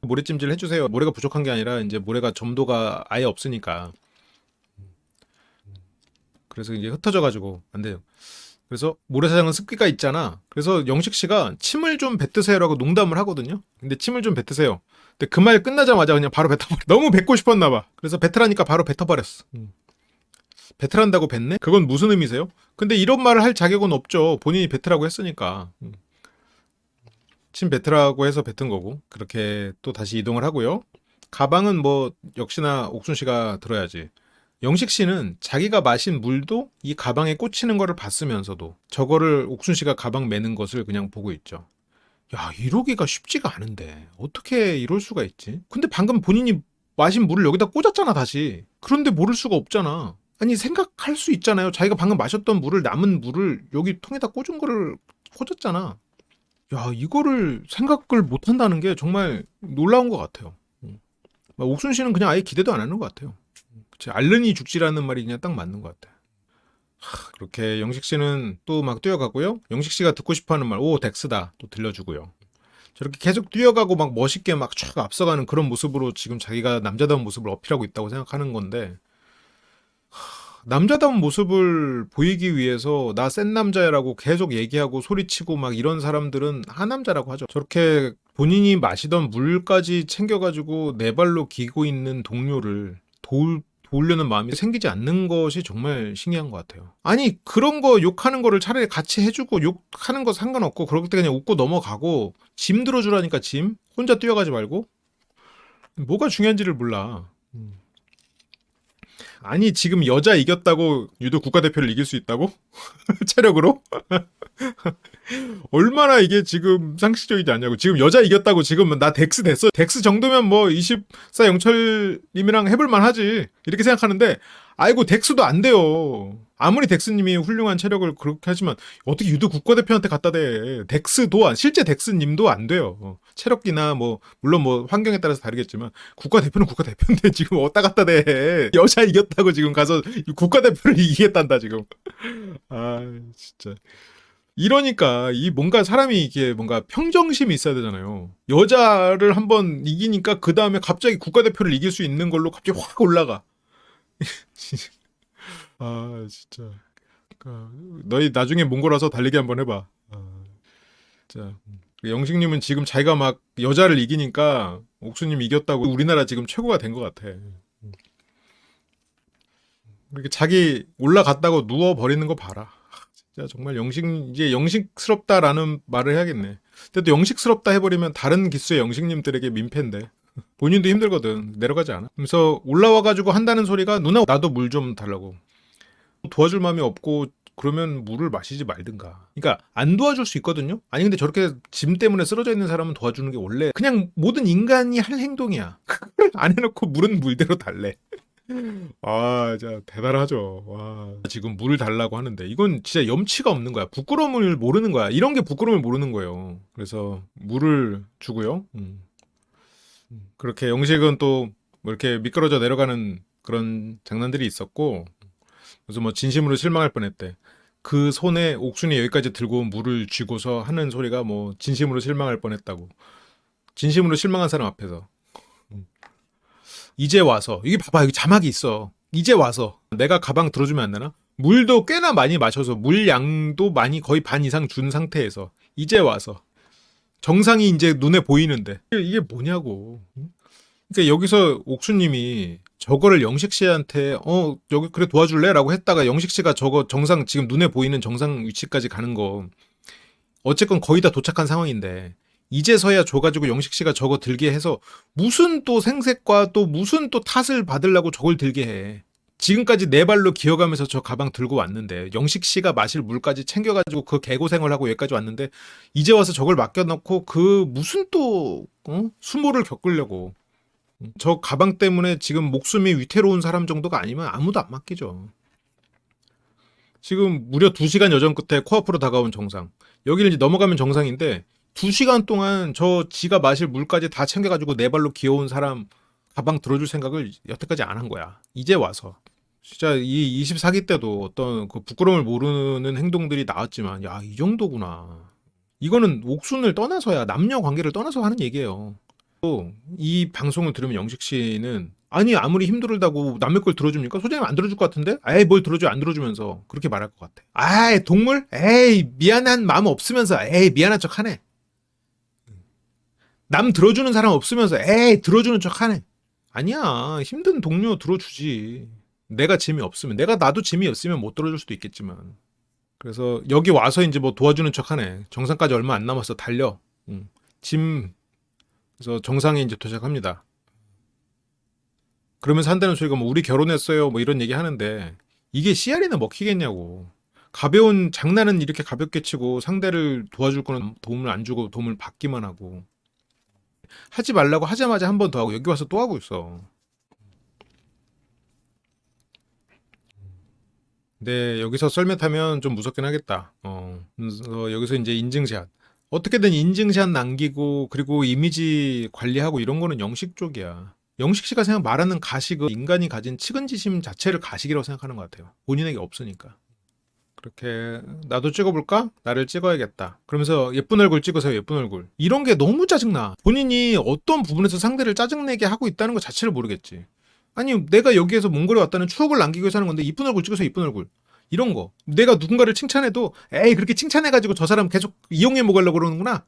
모래찜질 해주세요. 모래가 부족한 게 아니라 이제 모래가 점도가 아예 없으니까. 그래서 이제 흩어져가지고 안 돼요. 그래서 모래사장은 습기가 있잖아. 그래서 영식 씨가 침을 좀 뱉으세요라고 농담을 하거든요. 근데 침을 좀 뱉으세요. 근데 그 말 끝나자마자 그냥 바로 뱉어버려. 너무 뱉고 싶었나 봐. 그래서 뱉으라니까 바로 뱉어버렸어. 뱉으란다고 뱉네? 그건 무슨 의미세요? 근데 이런 말을 할 자격은 없죠. 본인이 뱉으라고 했으니까. 침 뱉으라고 해서 뱉은 거고. 그렇게 또 다시 이동을 하고요. 가방은 뭐 역시나 옥순 씨가 들어야지. 영식 씨는 자기가 마신 물도 이 가방에 꽂히는 거를 봤으면서도 저거를 옥순 씨가 가방 매는 것을 그냥 보고 있죠. 야, 이러기가 쉽지가 않은데 어떻게 이럴 수가 있지? 근데 방금 본인이 마신 물을 여기다 꽂았잖아, 다시. 그런데 모를 수가 없잖아. 아니, 생각할 수 있잖아요. 자기가 방금 마셨던 물을, 남은 물을 여기 통에다 꽂은 거를 꽂았잖아. 야, 이거를 생각을 못 한다는 게 정말 놀라운 것 같아요. 옥순 씨는 그냥 아예 기대도 안 하는 것 같아요. 그치, 알른이 죽지라는 말이 그냥 딱 맞는 것 같아. 그렇게 영식 씨는 또 막 뛰어가고요. 영식 씨가 듣고 싶어하는 말, 오 덱스다 또 들려주고요. 저렇게 계속 뛰어가고 막 멋있게 막 촥 앞서가는 그런 모습으로 지금 자기가 남자다운 모습을 어필하고 있다고 생각하는 건데, 남자다운 모습을 보이기 위해서 나 센 남자야라고 계속 얘기하고 소리치고 막 이런 사람들은 하남자라고 하죠. 저렇게 본인이 마시던 물까지 챙겨가지고 네 발로 기고 있는 동료를 도우려는 마음이 생기지 않는 것이 정말 신기한 것 같아요. 아니, 그런 거 욕하는 거를 차라리 같이 해주고 욕하는 거 상관없고 그럴 때 그냥 웃고 넘어가고 짐 들어주라니까 짐? 혼자 뛰어가지 말고? 뭐가 중요한지를 몰라. 아니, 지금 여자 이겼다고 유도 국가대표를 이길 수 있다고? 체력으로? 얼마나 이게 지금 상식적이지 않냐고. 지금 여자 이겼다고 지금 나 덱스 됐어. 덱스 정도면 뭐 24 영철님이랑 해볼만 하지. 이렇게 생각하는데, 아이고, 덱스도 안 돼요. 아무리 덱스님이 훌륭한 체력을 그렇게 하지만 어떻게 유도 국가대표한테 갖다 대. 덱스도 실제 덱스님도 안 돼요. 체력이나 뭐 물론 뭐 환경에 따라서 다르겠지만 국가대표는 국가대표인데 지금 어디다 갖다 대. 여자 이겼다고 지금 가서 국가대표를 이기겠단다 지금. 아, 진짜. 이러니까 이 뭔가 사람이 이게 뭔가 평정심이 있어야 되잖아요. 여자를 한번 이기니까 그 다음에 갑자기 국가대표를 이길 수 있는 걸로 갑자기 확 올라가. 아, 진짜. 너희 나중에 몽골 와서 달리기 한번 해봐. 진짜. 영식님은 지금 자기가 막 여자를 이기니까 옥수님 이겼다고 우리나라 지금 최고가 된 것 같아. 이렇게 자기 올라갔다고 누워 버리는 거 봐라. 진짜 정말 이제 영식스럽다라는 말을 해야겠네. 근데 또 영식스럽다 해버리면 다른 기수의 영식님들에게 민폐인데. 본인도 힘들거든. 내려가지 않아. 그래서 올라와가지고 한다는 소리가 누나 나도 물 좀 달라고. 도와줄 마음이 없고 그러면 물을 마시지 말든가. 그러니까 안 도와줄 수 있거든요. 아니 근데 저렇게 짐 때문에 쓰러져 있는 사람은 도와주는 게 원래 그냥 모든 인간이 할 행동이야. 그걸 안 해놓고 물은 물대로 달래. 아, 진짜 대단하죠. 와, 지금 물 달라고 하는데 이건 진짜 염치가 없는 거야. 부끄러움을 모르는 거야. 이런 게 부끄러움을 모르는 거예요. 그래서 물을 주고요. 그렇게 영식은 또 뭐 이렇게 미끄러져 내려가는 그런 장난들이 있었고, 그래서 뭐 진심으로 실망할 뻔했대. 그 손에 옥순이 여기까지 들고 온 물을 쥐고서 하는 소리가 뭐 진심으로 실망할 뻔했다고. 진심으로 실망한 사람 앞에서. 이제 와서 이게 봐봐 여기 자막이 있어. 이제 와서 내가 가방 들어주면 안 되나? 물도 꽤나 많이 마셔서 물 양도 많이 거의 반 이상 준 상태에서 이제 와서 정상이 이제 눈에 보이는데 이게 뭐냐고. 그러니까 여기서 옥수님이 저거를 영식 씨한테 여기 그래 도와줄래라고 했다가 영식 씨가 저거 정상 지금 눈에 보이는 정상 위치까지 가는 거 어쨌건 거의 다 도착한 상황인데 이제서야 줘가지고 영식 씨가 저거 들게 해서 무슨 또 생색과 또 무슨 또 탓을 받으려고 저걸 들게 해. 지금까지 네 발로 기어가면서 저 가방 들고 왔는데 영식 씨가 마실 물까지 챙겨가지고 그 개고생을 하고 여기까지 왔는데 이제 와서 저걸 맡겨놓고 그 무슨 또 수모를 겪으려고. 저 가방 때문에 지금 목숨이 위태로운 사람 정도가 아니면 아무도 안 맡기죠. 지금 무려 2시간 여정 끝에 코앞으로 다가온 정상. 여기를 이제 넘어가면 정상인데 2시간 동안 저 지가 마실 물까지 다 챙겨가지고 네 발로 기어온 사람 가방 들어줄 생각을 여태까지 안 한 거야. 이제 와서. 진짜 이 24기 때도 어떤 그 부끄러움을 모르는 행동들이 나왔지만, 야, 이 정도구나. 이거는 옥순을 떠나서야, 남녀 관계를 떠나서 하는 얘기예요. 또 이 방송을 들으면 영식 씨는, 아니 아무리 힘들다고 남의 걸 들어줍니까? 소장님 안 들어줄 것 같은데? 에이 뭘 들어줘, 안 들어주면서 그렇게 말할 것 같아. 아이 동물? 에이 미안한 마음 없으면서 에이 미안한 척 하네. 남 들어주는 사람 없으면서 에이 들어주는 척 하네. 아니야, 힘든 동료 들어주지. 내가 재미없으면, 내가 나도 재미없으면 못 들어줄 수도 있겠지만. 그래서 여기 와서 이제 뭐 도와주는 척 하네. 정상까지 얼마 안 남았어, 달려. 짐. 그래서 정상에 이제 도착합니다. 그러면서 한다는 소리가 뭐 우리 결혼했어요 뭐 이런 얘기 하는데, 이게 씨알이나 먹히겠냐고. 가벼운 장난은 이렇게 가볍게 치고 상대를 도와줄 거는 도움을 안 주고 도움을 받기만 하고, 하지 말라고 하자마자 한 번 더 하고 여기 와서 또 하고 있어. 근데 여기서 썰매타면 좀 무섭긴 하겠다. 그래서 여기서 이제 인증샷. 어떻게든 인증샷 남기고 그리고 이미지 관리하고 이런 거는 영식 쪽이야. 영식 씨가 생각 말하는 가식은 인간이 가진 측은지심 자체를 가식이라고 생각하는 것 같아요. 본인에게 없으니까. 그렇게 나도 찍어볼까? 나를 찍어야겠다. 그러면서 예쁜 얼굴 찍으세요. 예쁜 얼굴. 이런 게 너무 짜증나. 본인이 어떤 부분에서 상대를 짜증내게 하고 있다는 것 자체를 모르겠지. 아니 내가 여기에서 몽골에 왔다는 추억을 남기기 위해서 하는 건데, 이쁜 얼굴 찍으세요. 이쁜 얼굴. 이런 거. 내가 누군가를 칭찬해도 에이 그렇게 칭찬해가지고 저 사람 계속 이용해 먹으려고 그러는구나.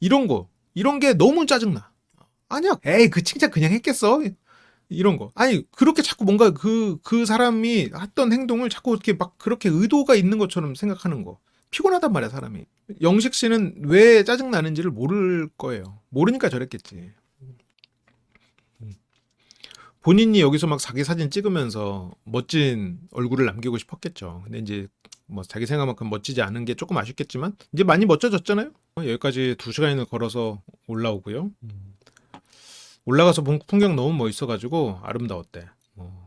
이런 거. 이런 게 너무 짜증나. 아니야. 에이 그 칭찬 그냥 했겠어. 이런 거. 아니 그렇게 자꾸 뭔가 그 사람이 했던 행동을 자꾸 이렇게 막 그렇게 의도가 있는 것처럼 생각하는 거. 피곤하단 말이야 사람이. 영식 씨는 왜 짜증 나는지를 모를 거예요. 모르니까 저랬겠지. 본인이 여기서 막 자기 사진 찍으면서 멋진 얼굴을 남기고 싶었겠죠. 근데 이제 뭐 자기 생각만큼 멋지지 않은 게 조금 아쉽겠지만 이제 많이 멋져졌잖아요. 여기까지 2시간을 걸어서 올라오고요. 올라가서 본 풍경 너무 멋있어가지고 아름다웠대.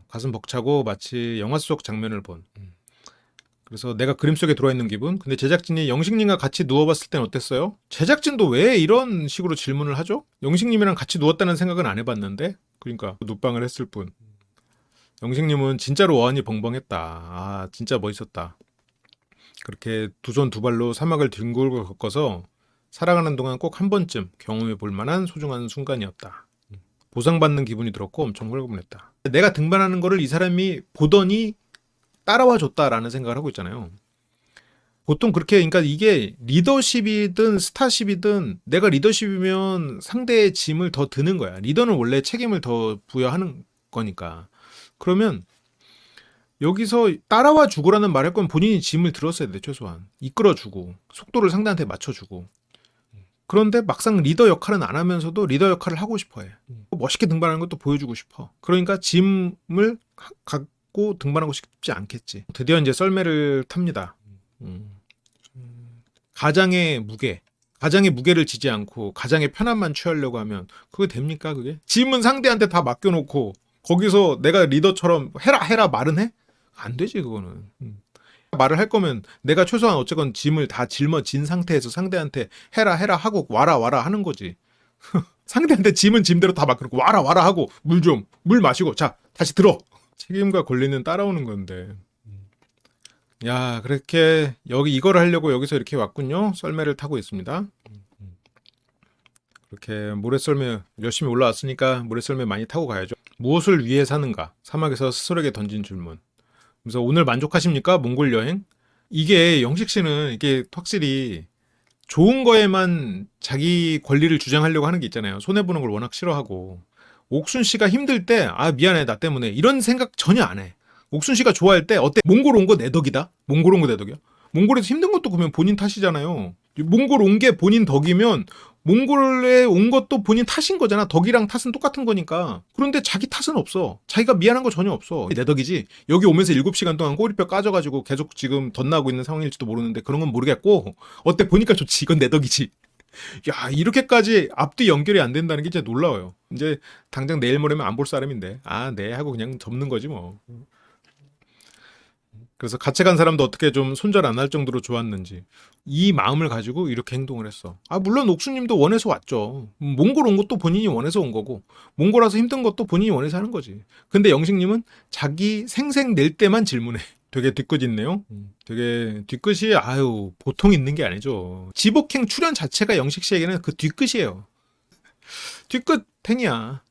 가슴 벅차고 마치 영화 속 장면을 본. 그래서 내가 그림 속에 들어와 있는 기분. 근데 제작진이 영식님과 같이 누워봤을 땐 어땠어요? 제작진도 왜 이런 식으로 질문을 하죠? 영식님이랑 같이 누웠다는 생각은 안 해봤는데. 그러니까 눕방을 했을 뿐. 영식님은 진짜로 어안이 벙벙했다. 아 진짜 멋있었다. 그렇게 두 손 두 발로 사막을 뒹굴고 걷어서 살아가는 동안 꼭 한 번쯤 경험해 볼 만한 소중한 순간이었다. 보상받는 기분이 들었고 엄청 홀가분했다. 내가 등반하는 거를 이 사람이 보더니 따라와 줬다라는 생각을 하고 있잖아요. 보통 그렇게, 그러니까 이게 리더십이든 스타십이든 내가 리더십이면 상대의 짐을 더 드는 거야. 리더는 원래 책임을 더 부여하는 거니까. 그러면 여기서 따라와 주고라는 말할 건 본인이 짐을 들었어야 돼. 최소한 이끌어주고 속도를 상대한테 맞춰주고. 그런데 막상 리더 역할은 안 하면서도 리더 역할을 하고 싶어 해. 멋있게 등반하는 것도 보여주고 싶어. 그러니까 짐을 갖고 등반하고 싶지 않겠지. 드디어 이제 썰매를 탑니다. 가장의 무게를 지지 않고 가장의 편함만 취하려고 하면 그게 됩니까? 그게? 짐은 상대한테 다 맡겨놓고 거기서 내가 리더처럼 해라 말은 해? 안 되지 그거는. 말을 할 거면 내가 최소한 어쨌건 짐을 다 짊어진 상태에서 상대한테 해라 하고 와라 하는 거지. 상대한테 짐은 짐대로 다 맡겨놓고 와라 하고 물 마시고 자 다시 들어. 책임과 권리는 따라오는 건데. 야 그렇게 여기 이거를 하려고 여기서 이렇게 왔군요. 썰매를 타고 있습니다. 그렇게 모래썰매 열심히 올라왔으니까 모래썰매 많이 타고 가야죠. 무엇을 위해 사는가? 사막에서 스스로에게 던진 질문. 그래서 오늘 만족하십니까? 몽골 여행? 이게 영식 씨는 이게 확실히 좋은 거에만 자기 권리를 주장하려고 하는 게 있잖아요. 손해보는 걸 워낙 싫어하고. 옥순 씨가 힘들 때 아 미안해 나 때문에 이런 생각 전혀 안 해. 옥순 씨가 좋아할 때 어때? 몽골 온 거 내 덕이다? 몽골 온 거 내 덕이야? 몽골에서 힘든 것도 그러면 본인 탓이잖아요. 몽골 온 게 본인 덕이면 몽골에 온 것도 본인 탓인 거잖아. 덕이랑 탓은 똑같은 거니까. 그런데 자기 탓은 없어. 자기가 미안한 거 전혀 없어. 내 덕이지. 여기 오면서 7시간 동안 꼬리뼈 까져가지고 계속 지금 덧나고 있는 상황일지도 모르는데 그런 건 모르겠고 어때 보니까 좋지. 이건 내 덕이지. 야 이렇게까지 앞뒤 연결이 안 된다는 게 진짜 놀라워요. 이제 당장 내일 모레면 안 볼 사람인데 아 네 하고 그냥 접는 거지 뭐. 그래서 같이 간 사람도 어떻게 좀 손절 안 할 정도로 좋았는지 이 마음을 가지고 이렇게 행동을 했어. 아 물론 옥수님도 원해서 왔죠. 몽골 온 것도 본인이 원해서 온 거고 몽골 와서 힘든 것도 본인이 원해서 하는 거지. 근데 영식님은 자기 생색 낼 때만 질문해. 되게 뒤끝 있네요. 되게 뒤끝이 아유 보통 있는 게 아니죠. 지복행 출연 자체가 영식 씨에게는 그 뒤끝이에요. 뒤끝 행이야.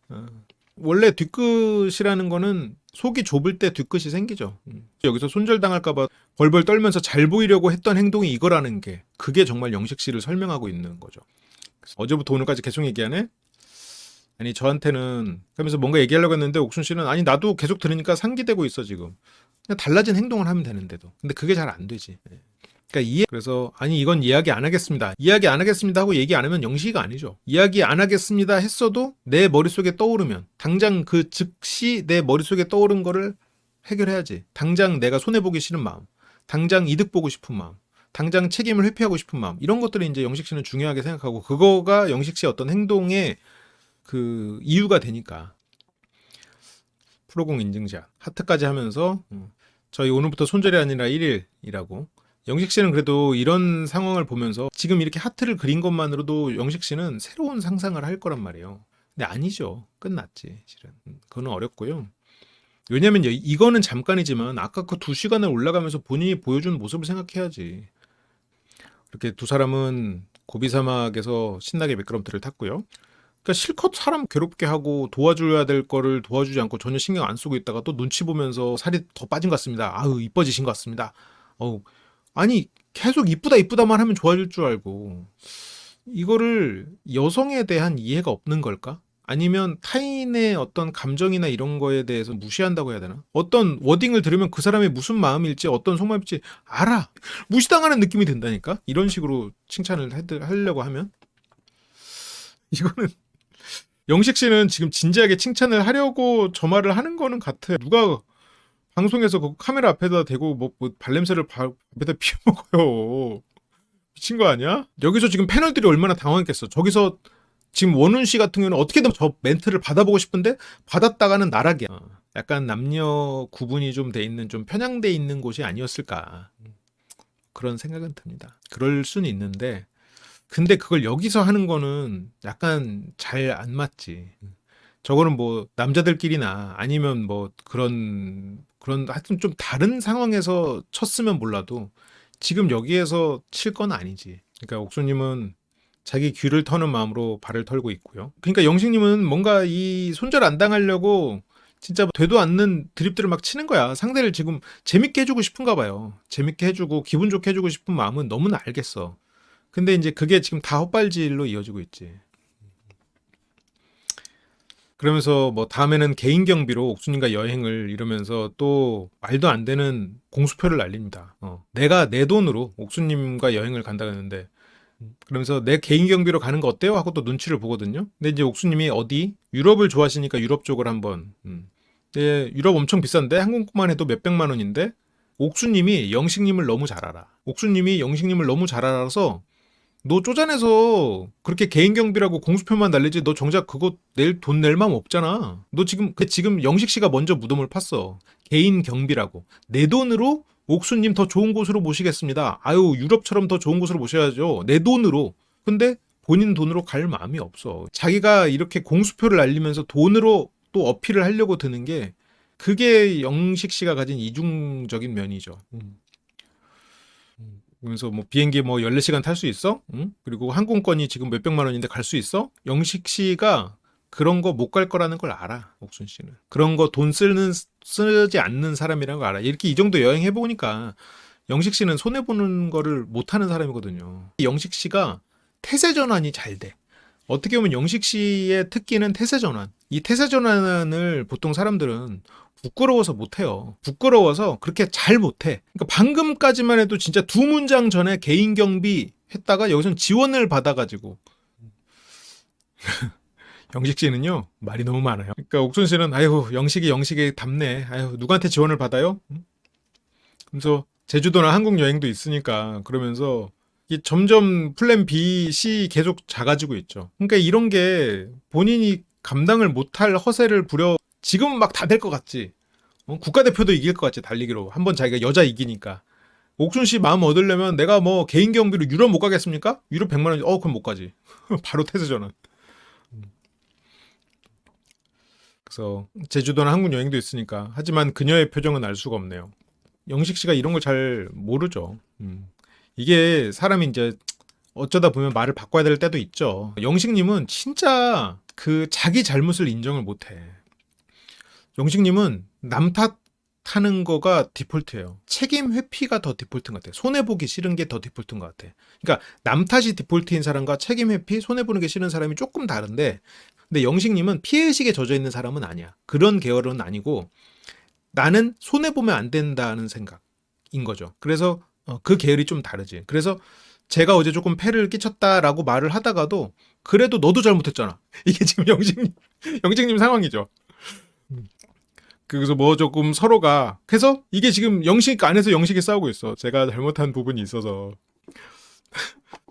원래 뒤끝이라는 거는 속이 좁을 때 뒤끝이 생기죠. 여기서 손절당할까봐 벌벌 떨면서 잘 보이려고 했던 행동이 이거라는 게 그게 정말 영식 씨를 설명하고 있는 거죠. 어제부터 오늘까지 계속 얘기하네. 아니 저한테는 하면서 뭔가 얘기하려고 했는데 옥순 씨는 아니 나도 계속 들으니까 상기되고 있어 지금. 그냥 달라진 행동을 하면 되는데도. 근데 그게 잘 안 되지. 그러니까 그래서 아니 이건 이야기 안 하겠습니다. 이야기 안 하겠습니다 하고 얘기 안 하면 영식이가 아니죠. 이야기 안 하겠습니다 했어도 내 머릿속에 떠오르면 당장 그 즉시 내 머릿속에 떠오른 거를 해결해야지. 당장 내가 손해보기 싫은 마음, 당장 이득 보고 싶은 마음, 당장 책임을 회피하고 싶은 마음 이런 것들을 이제 영식 씨는 중요하게 생각하고 그거가 영식 씨의 어떤 행동의 그 이유가 되니까. 프로공 인증샷 하트까지 하면서 저희 오늘부터 손절이 아니라 1일이라고. 영식 씨는 그래도 이런 상황을 보면서 지금 이렇게 하트를 그린 것만으로도 영식 씨는 새로운 상상을 할 거란 말이에요. 근데 아니죠. 끝났지. 실은. 그거는 어렵고요. 왜냐면 이거는 잠깐이지만 아까 그 2시간을 올라가면서 본인이 보여준 모습을 생각해야지. 이렇게 두 사람은 고비 사막에서 신나게 미끄럼틀을 탔고요. 그러니까 실컷 사람 괴롭게 하고 도와줘야 될 거를 도와주지 않고 전혀 신경 안 쓰고 있다가 또 눈치 보면서 살이 더 빠진 것 같습니다. 아유 이뻐지신 것 같습니다. 아니 계속 이쁘다만 하면 좋아질 줄 알고 이거를 여성에 대한 이해가 없는 걸까? 아니면 타인의 어떤 감정이나 이런 거에 대해서 무시한다고 해야 되나? 어떤 워딩을 들으면 그 사람이 무슨 마음일지 어떤 속마음일지 알아. 무시당하는 느낌이 든다니까? 이런 식으로 칭찬을 하려고 하면 이거는 영식 씨는 지금 진지하게 칭찬을 하려고 저 말을 하는 거는 같아요. 누가 방송에서 그 카메라 앞에다 대고 뭐 발냄새를 앞에다 피워먹어요. 미친 거 아니야? 여기서 지금 패널들이 얼마나 당황했겠어. 저기서 지금 원훈 씨 같은 경우는 어떻게든 저 멘트를 받아보고 싶은데 받았다가는 나락이야. 약간 남녀 구분이 좀 돼 있는 좀 편향돼 있는 곳이 아니었을까. 그런 생각은 듭니다. 그럴 수는 있는데 근데 그걸 여기서 하는 거는 약간 잘 안 맞지. 저거는 뭐 남자들끼리나 아니면 뭐 그런 하여튼 좀 다른 상황에서 쳤으면 몰라도 지금 여기에서 칠 건 아니지. 그러니까 옥수님은 자기 귀를 터는 마음으로 발을 털고 있고요. 그러니까 영식님은 뭔가 이 손절 안 당하려고 진짜 되도 않는 드립들을 막 치는 거야. 상대를 지금 재밌게 해주고 싶은가 봐요. 재밌게 해주고 기분 좋게 해주고 싶은 마음은 너무나 알겠어. 근데 이제 그게 지금 다 헛발질로 이어지고 있지. 그러면서 뭐 다음에는 개인 경비로 옥수님과 여행을 이러면서 또 말도 안 되는 공수표를 날립니다. 내가 내 돈으로 옥수님과 여행을 간다고 했는데 그러면서 내 개인 경비로 가는 거 어때요? 하고 또 눈치를 보거든요. 근데 이제 옥수님이 어디 유럽을 좋아하시니까 유럽 쪽을 한번. 근데 유럽 엄청 비싼데 항공권만 해도 몇백만 원인데 옥수님이 영식님을 너무 잘 알아. 옥수님이 영식님을 너무 잘 알아서 너 쪼잔해서 그렇게 개인 경비라고 공수표만 날리지 너 정작 그거 돈 낼 마음 없잖아. 너 지금 영식 씨가 먼저 무덤을 팠어. 개인 경비라고. 내 돈으로 옥수님 더 좋은 곳으로 모시겠습니다. 아유 유럽처럼 더 좋은 곳으로 모셔야죠. 내 돈으로. 근데 본인 돈으로 갈 마음이 없어. 자기가 이렇게 공수표를 날리면서 돈으로 또 어필을 하려고 드는 게 그게 영식 씨가 가진 이중적인 면이죠. 그래서 뭐 비행기 뭐 14시간 탈 수 있어? 응? 그리고 항공권이 지금 몇백만 원인데 갈 수 있어? 영식 씨가 그런 거 못 갈 거라는 걸 알아. 옥순 씨는. 그런 거 돈 쓰지 않는 사람이라는 걸 알아. 이렇게 이 정도 여행해 보니까 영식 씨는 손해 보는 거를 못 하는 사람이거든요. 영식 씨가 태세 전환이 잘 돼. 어떻게 보면 영식 씨의 특기는 태세 전환. 이 태세 전환을 보통 사람들은 부끄러워서 못해요. 부끄러워서 그렇게 잘 못해. 그러니까 방금까지만 해도 진짜 2문장 전에 개인 경비 했다가 여기선 지원을 받아가지고 영식 씨는요 말이 너무 많아요. 그러니까 옥순 씨는 아유 영식이 답네. 아유 누구한테 지원을 받아요? 그래서 제주도나 한국 여행도 있으니까 그러면서 이게 점점 플랜 B, C 계속 작아지고 있죠. 그러니까 이런 게 본인이 감당을 못할 허세를 부려 지금은 막 다 될 것 같지. 국가대표도 이길 것 같지, 달리기로. 한번 자기가 여자 이기니까. 옥순 씨 마음 얻으려면 내가 뭐 개인 경비로 유럽 못 가겠습니까? 유럽 100만 원, 그럼 못 가지. 바로 태세 전환. 그래서 제주도나 한국 여행도 있으니까. 하지만 그녀의 표정은 알 수가 없네요. 영식 씨가 이런 걸 잘 모르죠. 이게 사람이 이제 어쩌다 보면 말을 바꿔야 될 때도 있죠. 영식님은 진짜 그 자기 잘못을 인정을 못해. 영식님은 남 탓하는 거가 디폴트예요. 책임 회피가 더 디폴트인 것 같아. 손해보기 싫은 게 더 디폴트인 것 같아. 그러니까 남 탓이 디폴트인 사람과 책임 회피, 손해보는 게 싫은 사람이 조금 다른데, 근데 영식님은 피해의식에 젖어 있는 사람은 아니야. 그런 계열은 아니고 나는 손해보면 안 된다는 생각인 거죠. 그래서 그 계열이 좀 다르지. 그래서 제가 어제 조금 패를 끼쳤다라고 말을 하다가도 그래도 너도 잘못했잖아. 이게 지금 영식님 상황이죠. 그래서 뭐 조금 서로가 그래서 이게 지금 영식 안에서 영식이 싸우고 있어. 제가 잘못한 부분이 있어서.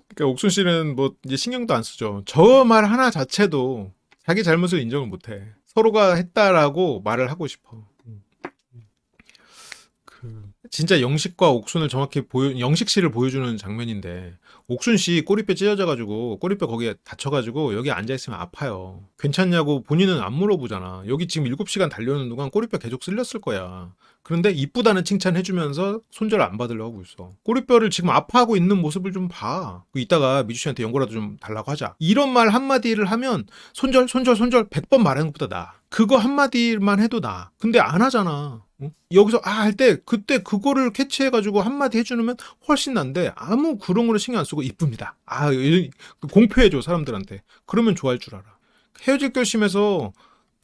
그러니까 옥순 씨는 뭐 이제 신경도 안 쓰죠. 저 말 하나 자체도 자기 잘못을 인정을 못해. 서로가 했다라고 말을 하고 싶어. 진짜 영식과 옥순을 정확히 영식 씨를 보여주는 장면인데, 옥순 씨 꼬리뼈 찢어져가지고 꼬리뼈 거기에 다쳐가지고 여기 앉아있으면 아파요. 괜찮냐고 본인은 안 물어보잖아. 여기 지금 7시간 달려오는 동안 꼬리뼈 계속 쓸렸을 거야. 그런데 이쁘다는 칭찬 해주면서 손절 안 받으려고 하고 있어. 꼬리뼈를 지금 아파하고 있는 모습을 좀 봐. 이따가 미주 씨한테 연고라도 좀 달라고 하자. 이런 말 한마디를 하면 손절 100번 말하는 것보다 나아. 그거 한마디만 해도 나아. 근데 안 하잖아. 여기서 할 때 그때 그거를 캐치해가지고 한마디 해주면 훨씬 난데 아무 그런 거를 신경 안 쓰고 이쁩니다. 공표해줘 사람들한테. 그러면 좋아할 줄 알아. 헤어질 결심에서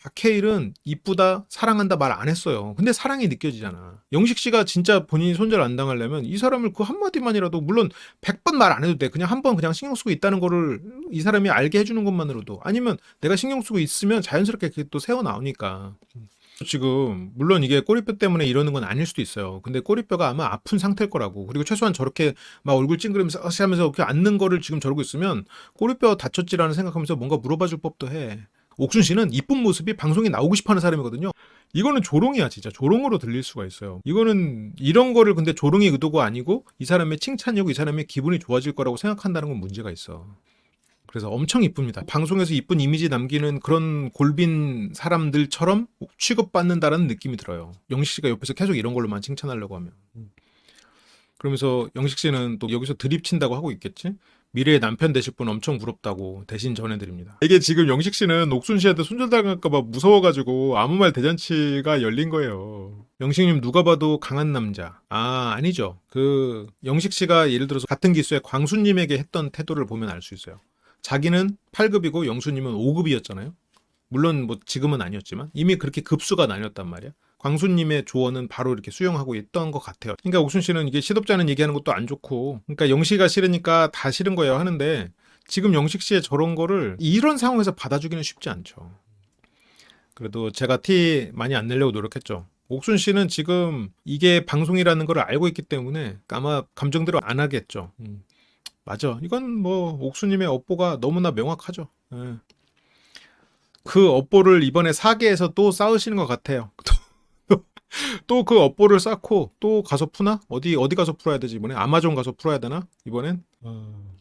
박해일은 이쁘다 사랑한다 말 안 했어요. 근데 사랑이 느껴지잖아. 영식 씨가 진짜 본인이 손절 안 당하려면 이 사람을 그 한마디만이라도, 물론 100번 말 안 해도 돼. 그냥 한 번 그냥 신경 쓰고 있다는 거를 이 사람이 알게 해주는 것만으로도, 아니면 내가 신경 쓰고 있으면 자연스럽게 그게 또 새어 나오니까. 지금 물론 이게 꼬리뼈 때문에 이러는 건 아닐 수도 있어요. 근데 꼬리뼈가 아마 아픈 상태일 거라고. 그리고 최소한 저렇게 막 얼굴 찡그리면서 하면서 이렇게 앉는 거를 지금 저러고 있으면 꼬리뼈 다쳤지라는 생각하면서 뭔가 물어봐 줄 법도 해. 옥순 씨는 이쁜 모습이 방송에 나오고 싶어 하는 사람이거든요. 이거는 조롱이야, 진짜. 조롱으로 들릴 수가 있어요. 이거는 이런 거를 근데 조롱의 의도가 아니고 이 사람의 칭찬이고 이 사람의 기분이 좋아질 거라고 생각한다는 건 문제가 있어. 그래서 엄청 이쁩니다. 방송에서 이쁜 이미지 남기는 그런 골빈 사람들처럼 취급받는다라는 느낌이 들어요. 영식 씨가 옆에서 계속 이런 걸로만 칭찬하려고 하면. 그러면서 영식 씨는 또 여기서 드립친다고 하고 있겠지? 미래의 남편 되실 분 엄청 부럽다고 대신 전해드립니다. 이게 지금 영식 씨는 옥순 씨한테 손절당할까봐 무서워가지고 아무 말 대잔치가 열린 거예요. 영식님 누가 봐도 강한 남자. 아니죠. 그 영식 씨가 예를 들어서 같은 기수의 광수님에게 했던 태도를 보면 알 수 있어요. 자기는 8급이고 영수님은 5급이었잖아요. 물론 뭐 지금은 아니었지만 이미 그렇게 급수가 나뉘었단 말이야. 광수님의 조언은 바로 이렇게 수용하고 있던 것 같아요. 그러니까 옥순 씨는 이게 시덥잖은 얘기하는 것도 안 좋고, 그러니까 영식이가 싫으니까 다 싫은 거예요 하는데, 지금 영식 씨의 저런 거를 이런 상황에서 받아주기는 쉽지 않죠. 그래도 제가 티 많이 안 내려고 노력했죠. 옥순 씨는 지금 이게 방송이라는 걸 알고 있기 때문에 아마 감정대로 안 하겠죠. 맞아. 이건 뭐 옥수님의 업보가 너무나 명확하죠. 예. 그 업보를 이번에 사계에서 또 쌓으시는 것 같아요. 또 그 업보를 쌓고 또 가서 푸나? 어디 가서 풀어야 되지 이번에? 아마존 가서 풀어야 되나? 이번엔?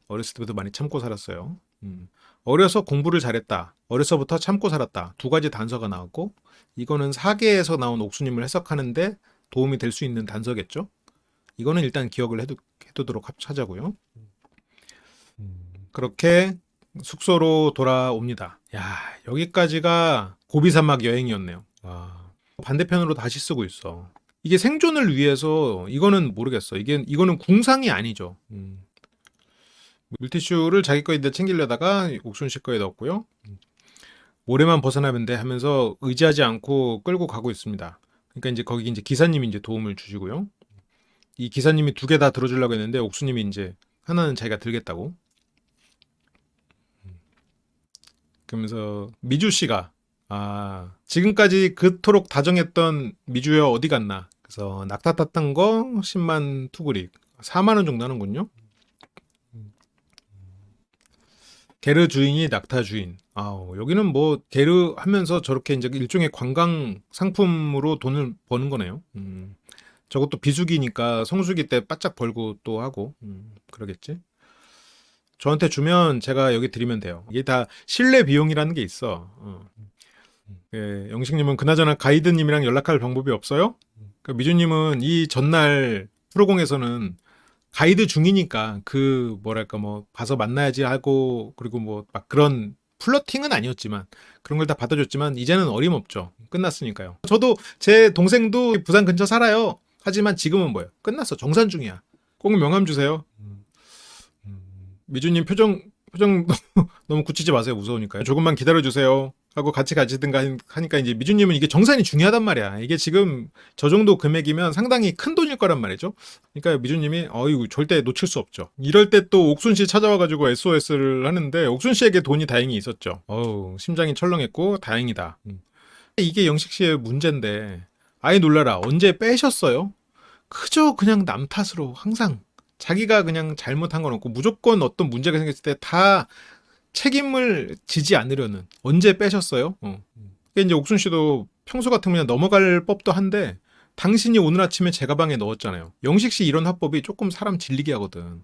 어렸을 때부터 많이 참고 살았어요. 어려서 공부를 잘했다. 어려서부터 참고 살았다. 두 가지 단서가 나왔고, 이거는 사계에서 나온 옥수님을 해석하는데 도움이 될 수 있는 단서겠죠? 이거는 일단 기억을 해두도록 하자고요. 그렇게 숙소로 돌아옵니다. 야, 여기까지가 고비사막 여행이었네요. 와, 반대편으로 다시 쓰고 있어. 이게 생존을 위해서, 이거는 모르겠어. 이거는 궁상이 아니죠. 물티슈를 자기 거에다 챙기려다가 옥순 씨 거에 넣었고요. 모래만 벗어나면 돼 하면서 의지하지 않고 끌고 가고 있습니다. 그러니까 이제 거기 이제 기사님이 이제 도움을 주시고요. 이 기사님이 2개 다 들어주려고 했는데 옥수님이 이제 하나는 자기가 들겠다고. 그러면서 미주 씨가 지금까지 그토록 다정했던 미주여 어디 갔나. 그래서 낙타 탔던 거 10만 투구릭 4만 원 정도 하는군요. 게르 주인이 낙타 주인. 아우, 여기는 뭐 게르 하면서 저렇게 이제 일종의 관광 상품으로 돈을 버는 거네요. 저것도 비수기니까 성수기 때 바짝 벌고 또 하고. 그러겠지. 저한테 주면 제가 여기 드리면 돼요. 이게 다 신뢰 비용이라는 게 있어. 예, 영식님은 그나저나 가이드님이랑 연락할 방법이 없어요? 그러니까 미주님은 이 전날 프로공에서는 가이드 중이니까 그 뭐랄까 뭐 가서 만나야지 하고 그리고 뭐 막 그런 플러팅은 아니었지만 그런 걸 다 받아줬지만 이제는 어림없죠. 끝났으니까요. 저도 제 동생도 부산 근처 살아요. 하지만 지금은 뭐예요? 끝났어. 정산 중이야. 꼭 명함 주세요. 미주님 표정 너무 굳히지 마세요. 무서우니까요. 조금만 기다려 주세요. 하고 같이 가시든가 하니까 이제 미주님은 이게 정산이 중요하단 말이야. 이게 지금 저 정도 금액이면 상당히 큰 돈일 거란 말이죠. 그러니까 미주님이 이거 절대 놓칠 수 없죠. 이럴 때 또 옥순 씨 찾아와가지고 SOS를 하는데 옥순 씨에게 돈이 다행히 있었죠. 심장이 철렁했고 다행이다. 이게 영식 씨의 문제인데 아이 놀라라. 언제 빼셨어요? 그저 그냥 남 탓으로 항상 자기가 그냥 잘못한 건 없고 무조건 어떤 문제가 생겼을 때 다 책임을 지지 않으려는. 언제 빼셨어요? 그게 이제 옥순 씨도 평소 같으면 그냥 넘어갈 법도 한데 당신이 오늘 아침에 제 가방에 넣었잖아요. 영식 씨 이런 화법이 조금 사람 질리게 하거든.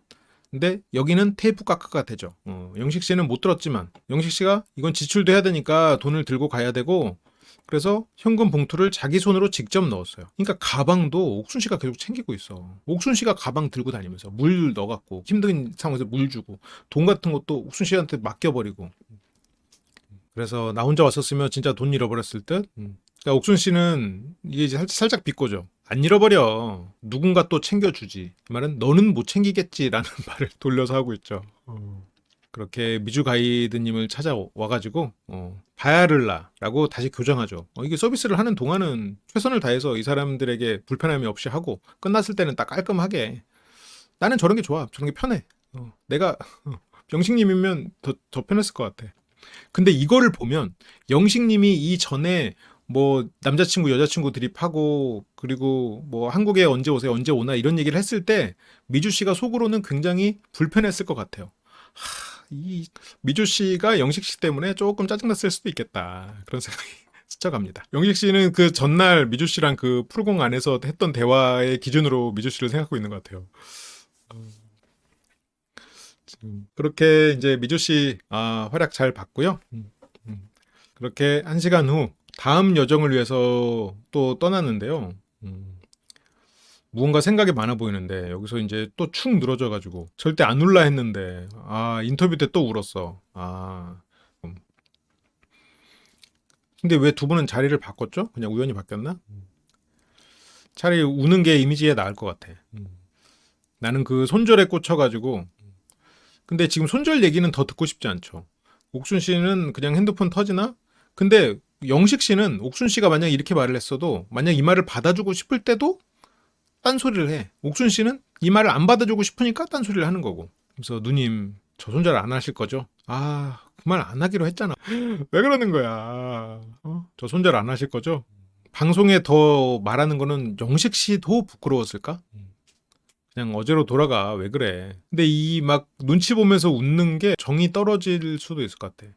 근데 여기는 테이프 깎아가 되죠. 영식 씨는 못 들었지만 영식 씨가 이건 지출도 해야 되니까 돈을 들고 가야 되고 그래서 현금 봉투를 자기 손으로 직접 넣었어요. 그러니까 가방도 옥순 씨가 계속 챙기고 있어. 옥순 씨가 가방 들고 다니면서 물 넣어갖고 힘든 상황에서 물 주고 돈 같은 것도 옥순 씨한테 맡겨버리고. 그래서 나 혼자 왔었으면 진짜 돈 잃어버렸을 듯. 그러니까 옥순 씨는 이게 이제 살짝 비꼬죠. 안 잃어버려. 누군가 또 챙겨주지. 그 말은 너는 못 챙기겠지라는 말을 돌려서 하고 있죠. 그렇게 미주 가이드님을 찾아와가지고 바야를라라고 다시 교정하죠. 이게 서비스를 하는 동안은 최선을 다해서 이 사람들에게 불편함이 없이 하고 끝났을 때는 딱 깔끔하게. 나는 저런 게 좋아. 저런 게 편해. 내가 영식님이면 더 편했을 것 같아. 근데 이거를 보면 영식님이 이전에 뭐 남자친구 여자친구 드립하고 그리고 뭐 한국에 언제 오세요 언제 오나 이런 얘기를 했을 때 미주 씨가 속으로는 굉장히 불편했을 것 같아요. 이 미주 씨가 영식 씨 때문에 조금 짜증났을 수도 있겠다. 그런 생각이 스쳐갑니다. 영식 씨는 그 전날 미주 씨랑 그 프로공 안에서 했던 대화의 기준으로 미주 씨를 생각하고 있는 것 같아요. 그렇게 이제 미주 씨 활약 잘 봤고요. 그렇게 1시간 후 다음 여정을 위해서 또 떠났는데요. 무언가 생각이 많아 보이는데 여기서 이제 또 축 늘어져가지고 절대 안 울라 했는데 인터뷰 때 또 울었어. 근데 왜 두 분은 자리를 바꿨죠? 그냥 우연히 바뀌었나? 차라리 우는 게 이미지에 나을 것 같아. 나는 그 손절에 꽂혀가지고 근데 지금 손절 얘기는 더 듣고 싶지 않죠. 옥순 씨는 그냥 핸드폰 터지나? 근데 영식 씨는 옥순 씨가 만약 이렇게 말을 했어도 만약 이 말을 받아주고 싶을 때도 딴소리를 해. 옥순 씨는 이 말을 안 받아주고 싶으니까 딴소리를 하는 거고. 그래서 누님 저 손절 안 하실 거죠? 그 말 안 하기로 했잖아. 왜 그러는 거야? 저 손절 안 하실 거죠? 방송에 더 말하는 거는 영식 씨도 부끄러웠을까? 그냥 어제로 돌아가. 왜 그래? 근데 이 막 눈치 보면서 웃는 게 정이 떨어질 수도 있을 것 같아.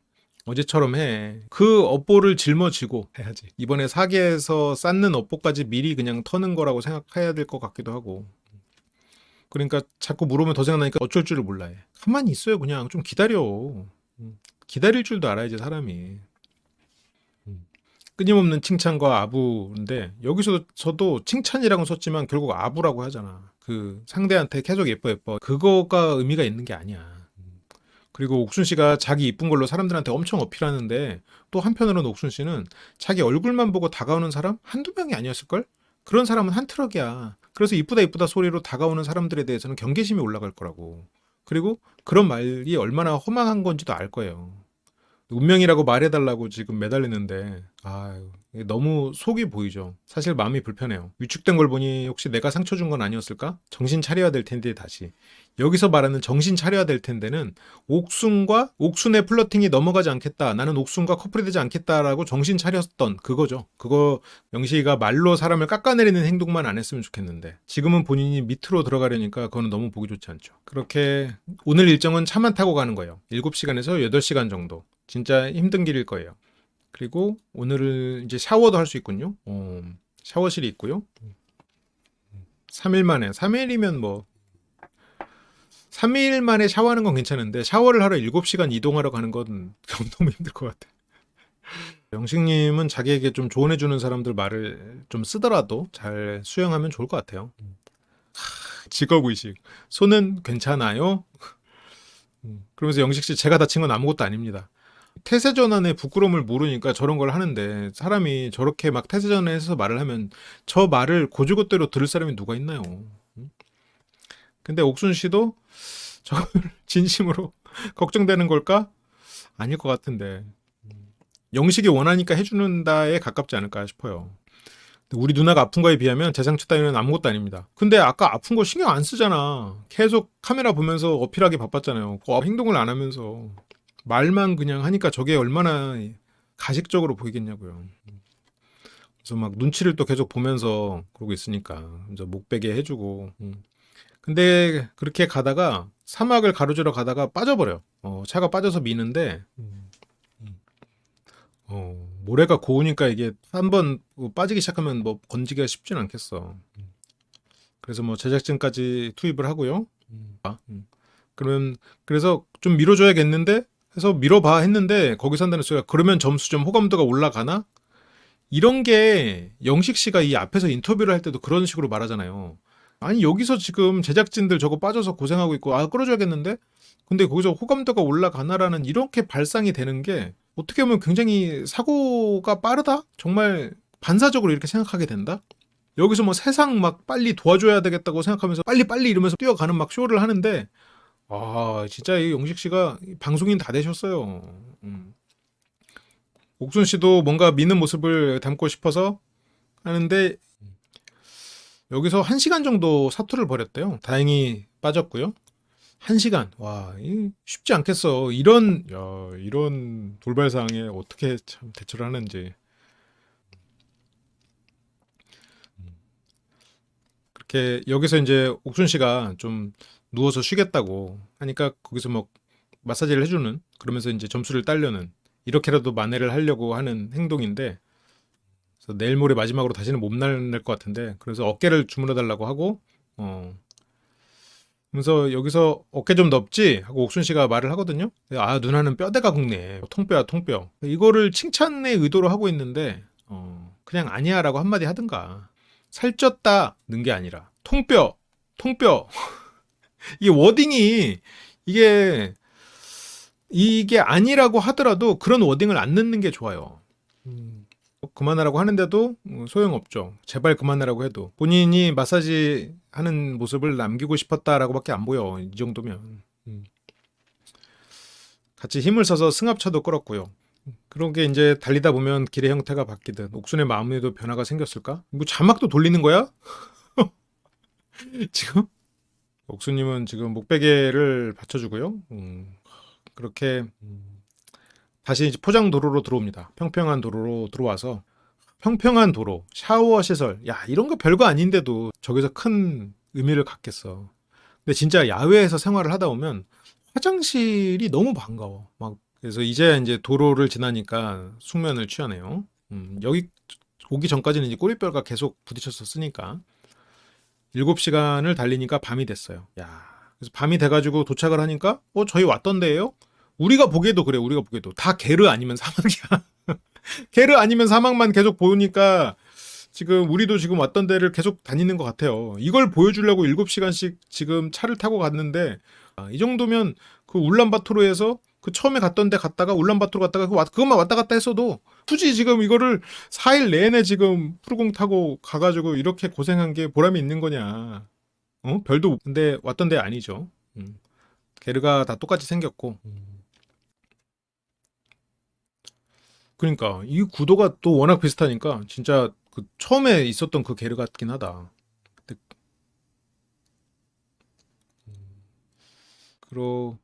어제처럼 해. 그 업보를 짊어지고 해야지. 이번에 사계에서 쌓는 업보까지 미리 그냥 터는 거라고 생각해야 될 것 같기도 하고. 그러니까 자꾸 물으면 더 생각나니까 어쩔 줄을 몰라 해. 가만히 있어요. 그냥 좀 기다려. 기다릴 줄도 알아야지 사람이. 끊임없는 칭찬과 아부인데 여기서 저도 칭찬이라고 썼지만 결국 아부라고 하잖아. 그 상대한테 계속 예뻐 예뻐. 그거가 의미가 있는 게 아니야. 그리고 옥순 씨가 자기 이쁜 걸로 사람들한테 엄청 어필하는데 또 한편으로는 옥순 씨는 자기 얼굴만 보고 다가오는 사람 한두 명이 아니었을걸? 그런 사람은 한 트럭이야. 그래서 이쁘다 이쁘다 소리로 다가오는 사람들에 대해서는 경계심이 올라갈 거라고. 그리고 그런 말이 얼마나 허망한 건지도 알 거예요. 운명이라고 말해달라고 지금 매달리는데 너무 속이 보이죠. 사실 마음이 불편해요. 위축된 걸 보니 혹시 내가 상처 준 건 아니었을까? 정신 차려야 될 텐데 다시. 여기서 말하는 정신 차려야 될 텐데는 옥순과 옥순의 플러팅이 넘어가지 않겠다. 나는 옥순과 커플이 되지 않겠다라고 정신 차렸던 그거죠. 그거 영식이가 말로 사람을 깎아내리는 행동만 안 했으면 좋겠는데 지금은 본인이 밑으로 들어가려니까 그거는 너무 보기 좋지 않죠. 그렇게 오늘 일정은 차만 타고 가는 거예요. 7시간에서 8시간 정도. 진짜 힘든 길일 거예요. 그리고 오늘은 이제 샤워도 할 수 있군요. 샤워실이 있고요. 3일 만에 3일이면 뭐 3일 만에 샤워하는 건 괜찮은데 샤워를 하러 7시간 이동하러 가는 건 너무 힘들 것 같아. 영식님은 자기에게 좀 조언해주는 사람들 말을 좀 쓰더라도 잘 수용하면 좋을 것 같아요. 직업의식. 손은 괜찮아요? 그러면서 영식씨 제가 다친 건 아무것도 아닙니다. 태세전환의 부끄러움을 모르니까 저런 걸 하는데 사람이 저렇게 막 태세전환해서 말을 하면 저 말을 고지고대로 들을 사람이 누가 있나요? 근데 옥순 씨도 저걸 진심으로 걱정되는 걸까? 아닐 것 같은데 영식이 원하니까 해주는다에 가깝지 않을까 싶어요. 우리 누나가 아픈 거에 비하면 제 상처 따위는 아무것도 아닙니다. 근데 아까 아픈 거 신경 안 쓰잖아. 계속 카메라 보면서 어필하기 바빴잖아요. 그 행동을 안 하면서 말만 그냥 하니까 저게 얼마나 가식적으로 보이겠냐고요. 그래서 막 눈치를 또 계속 보면서 그러고 있으니까 이제 목 베게 해주고. 근데 그렇게 가다가 사막을 가로지러 가다가 빠져버려. 차가 빠져서 미는데 모래가 고우니까 이게 한번 빠지기 시작하면 뭐 건지기가 쉽진 않겠어. 그래서 뭐 제작진까지 투입을 하고요. 그러면 그래서 좀 밀어줘야겠는데 해서 밀어봐 했는데 거기서 한다는 소리가 그러면 점수 좀 호감도가 올라가나? 이런 게 영식 씨가 이 앞에서 인터뷰를 할 때도 그런 식으로 말하잖아요. 아니 여기서 지금 제작진들 저거 빠져서 고생하고 있고 끌어줘야겠는데? 근데 거기서 호감도가 올라가나라는 이렇게 발상이 되는 게 어떻게 보면 굉장히 사고가 빠르다? 정말 반사적으로 이렇게 생각하게 된다? 여기서 뭐 세상 막 빨리 도와줘야 되겠다고 생각하면서 빨리 이러면서 뛰어가는 막 쇼를 하는데 진짜 이 영식 씨가 방송인 다 되셨어요. 옥순 씨도 뭔가 미는 모습을 담고 싶어서 하는데 여기서 1시간 정도 사투를 벌였대요. 다행히 빠졌고요. 1시간. 와, 쉽지 않겠어. 이런 돌발 상황에 어떻게 참 대처를 하는지. 그렇게 여기서 이제 옥순 씨가 좀 누워서 쉬겠다고 하니까 거기서 뭐 마사지를 해주는 그러면서 이제 점수를 따려는 이렇게라도 만회를 하려고 하는 행동인데 그래서 내일 모레 마지막으로 다시는 못 날릴 것 같은데 그래서 어깨를 주물러 달라고 하고 그래서 여기서 어깨 좀 넓지 하고 옥순 씨가 말을 하거든요. 누나는 뼈대가 굵네. 통뼈야 통뼈. 이거를 칭찬의 의도로 하고 있는데 그냥 아니야라고 한마디 하든가. 살쪘다는 게 아니라 통뼈 통뼈. 이게 워딩이 이게 아니라고 하더라도 그런 워딩을 안 넣는 게 좋아요. 그만하라고 하는데도 소용없죠. 제발 그만하라고 해도 본인이 마사지 하는 모습을 남기고 싶었다라고밖에 안 보여. 이 정도면 같이 힘을 써서 승합차도 끌었고요. 그런 게 이제 달리다 보면 길의 형태가 바뀌든 옥순의 마음에도 변화가 생겼을까? 뭐 자막도 돌리는 거야? 지금 옥수님은 지금 목베개를 받쳐주고요. 그렇게 다시 이제 포장 도로로 들어옵니다. 평평한 도로로 들어와서 평평한 도로, 샤워 시설, 야 이런 거 별거 아닌데도 저기서 큰 의미를 갖겠어. 근데 진짜 야외에서 생활을 하다 보면 화장실이 너무 반가워. 막 그래서 이제 도로를 지나니까 숙면을 취하네요. 여기 오기 전까지는 이제 꼬리뼈가 계속 부딪혔었으니까 7시간을 달리니까 밤이 됐어요. 야, 그래서 밤이 돼가지고 도착을 하니까 저희 왔던 데예요? 우리가 보기에도 그래. 우리가 보기에도 다 게르 아니면 사막이야. 게르 아니면 사막만 계속 보니까 지금 우리도 지금 왔던 데를 계속 다니는 것 같아요. 이걸 보여주려고 7시간씩 지금 차를 타고 갔는데 이 정도면 그 울란바토르에서 그 처음에 갔던 데 갔다가 울란바토르 갔다가 그것만 왔다 갔다 했어도 굳이 지금 이거를 4일 내내 지금 푸르공 타고 가가지고 이렇게 고생한 게 보람이 있는 거냐. 별도 근데 왔던 데 아니죠. 게르가 다 똑같이 생겼고 그러니까 이 구도가 또 워낙 비슷하니까 진짜 그 처음에 있었던 그 게르 같긴 하다. 근데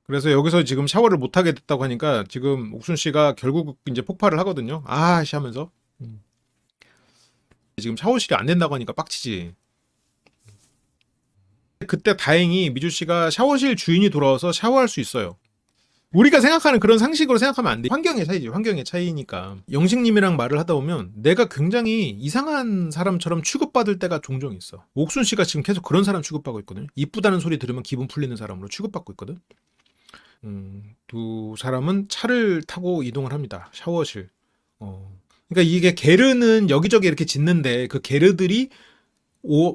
그래서 여기서 지금 샤워를 못 하게 됐다고 하니까 지금 옥순 씨가 결국 이제 폭발을 하거든요. 아씨 하면서 음. 지금 샤워실이 안 된다고 하니까 빡치지. 그때 다행히 미주 씨가 샤워실 주인이 돌아와서 샤워할 수 있어요. 우리가 생각하는 그런 상식으로 생각하면 안 돼. 환경의 차이지. 환경의 차이니까. 영식님이랑 말을 하다 보면 내가 굉장히 이상한 사람처럼 취급받을 때가 종종 있어. 옥순 씨가 지금 계속 그런 사람 취급받고 있거든요. 이쁘다는 소리 들으면 기분 풀리는 사람으로 취급받고 있거든. 두 사람은 차를 타고 이동을 합니다. 샤워실. 그러니까 이게 게르는 여기저기 이렇게 짓는데 그 게르들이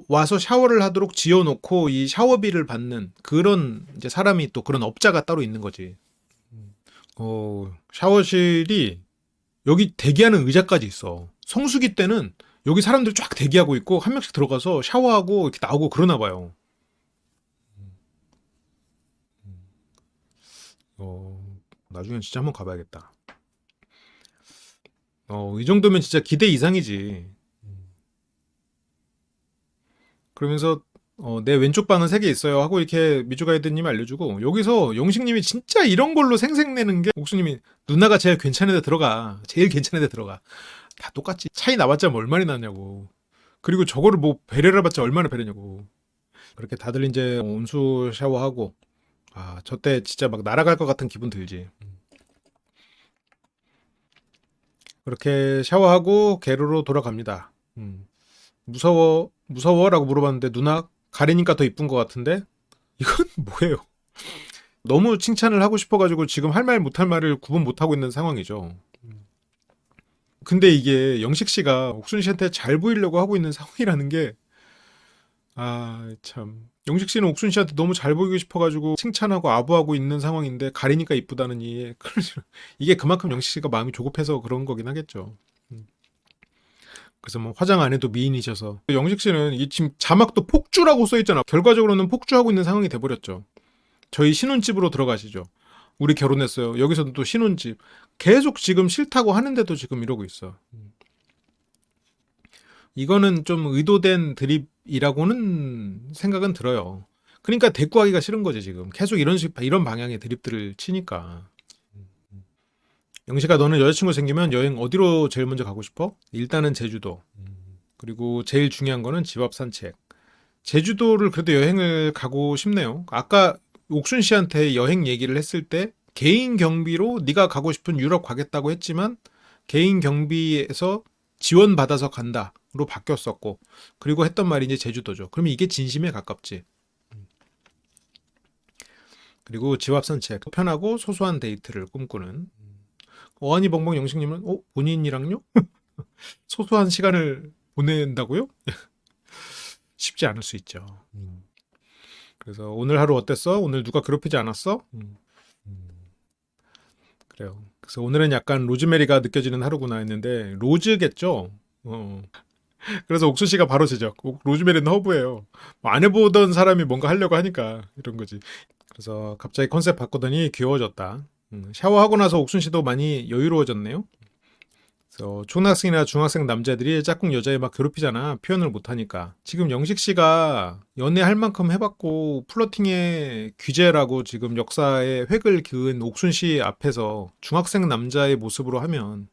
와서 샤워를 하도록 지어놓고 이 샤워비를 받는 그런 이제 사람이 또 그런 업자가 따로 있는 거지. 샤워실이 여기 대기하는 의자까지 있어. 성수기 때는 여기 사람들 쫙 대기하고 있고 한 명씩 들어가서 샤워하고 이렇게 나오고 그러나 봐요. 나중엔 진짜 한번 가봐야겠다. 이 정도면 진짜 기대 이상이지. 그러면서 내 왼쪽 방은 3개 있어요 하고 이렇게 미주 가이드님이 알려주고 여기서 영식님이 진짜 이런 걸로 생색내는 게 옥수님이 누나가 제일 괜찮은 데 들어가. 제일 괜찮은 데 들어가. 다 똑같지. 차이 나봤자 뭐 얼마나 나냐고. 그리고 저거를 뭐 배려를 해봤자 얼마나 배려냐고. 그렇게 다들 이제 온수 샤워하고 저 때 진짜 막 날아갈 것 같은 기분 들지. 그렇게 샤워하고 게르로 돌아갑니다. 무서워라고 물어봤는데 누나 가리니까 더 이쁜 것 같은데 이건 뭐예요? 너무 칭찬을 하고 싶어가지고 지금 할 말 못할 말을 구분 못하고 있는 상황이죠. 근데 이게 영식 씨가 옥순 씨한테 잘 보이려고 하고 있는 상황이라는 게 참. 영식 씨는 옥순 씨한테 너무 잘 보이고 싶어가지고 칭찬하고 아부하고 있는 상황인데 가리니까 이쁘다는 이게 그만큼 영식 씨가 마음이 조급해서 그런 거긴 하겠죠. 그래서 뭐 화장 안 해도 미인이셔서 영식 씨는 이 지금 자막도 폭주라고 써 있잖아. 결과적으로는 폭주하고 있는 상황이 돼버렸죠. 저희 신혼집으로 들어가시죠. 우리 결혼했어요. 여기서도 또 신혼집. 계속 지금 싫다고 하는데도 지금 이러고 있어. 이거는 좀 의도된 드립이라고는 생각은 들어요. 그러니까 대꾸하기가 싫은 거지 지금. 계속 이런 방향의 드립들을 치니까. 영식아 너는 여자친구 생기면 여행 어디로 제일 먼저 가고 싶어? 일단은 제주도. 그리고 제일 중요한 거는 집 앞 산책. 제주도를 그래도 여행을 가고 싶네요. 아까 옥순 씨한테 여행 얘기를 했을 때 개인 경비로 네가 가고 싶은 유럽 가겠다고 했지만 개인 경비에서 지원받아서 간다로 바뀌었었고 그리고 했던 말이 이제 제주도죠. 그러면 이게 진심에 가깝지. 그리고 집 앞 산책, 편하고 소소한 데이트를 꿈꾸는 어안이 벙벙 영식님은 본인이랑요? 소소한 시간을 보낸다고요? 쉽지 않을 수 있죠. 그래서 오늘 하루 어땠어? 오늘 누가 괴롭히지 않았어? 그래요. 그래서 오늘은 약간 로즈메리가 느껴지는 하루구나 했는데 로즈겠죠? 그래서 옥수 씨가 바로 지적. 로즈메리는 허브예요. 뭐 안 해보던 사람이 뭔가 하려고 하니까 이런 거지. 그래서 갑자기 컨셉 바꾸더니 귀여워졌다. 샤워하고 나서 옥순 씨도 많이 여유로워졌네요. 그래서 초등학생이나 중학생 남자들이 짝꿍 여자애 막 괴롭히잖아. 표현을 못하니까. 지금 영식 씨가 연애할 만큼 해봤고 플러팅의 귀재라고 지금 역사에 획을 그은 옥순 씨 앞에서 중학생 남자의 모습으로 하면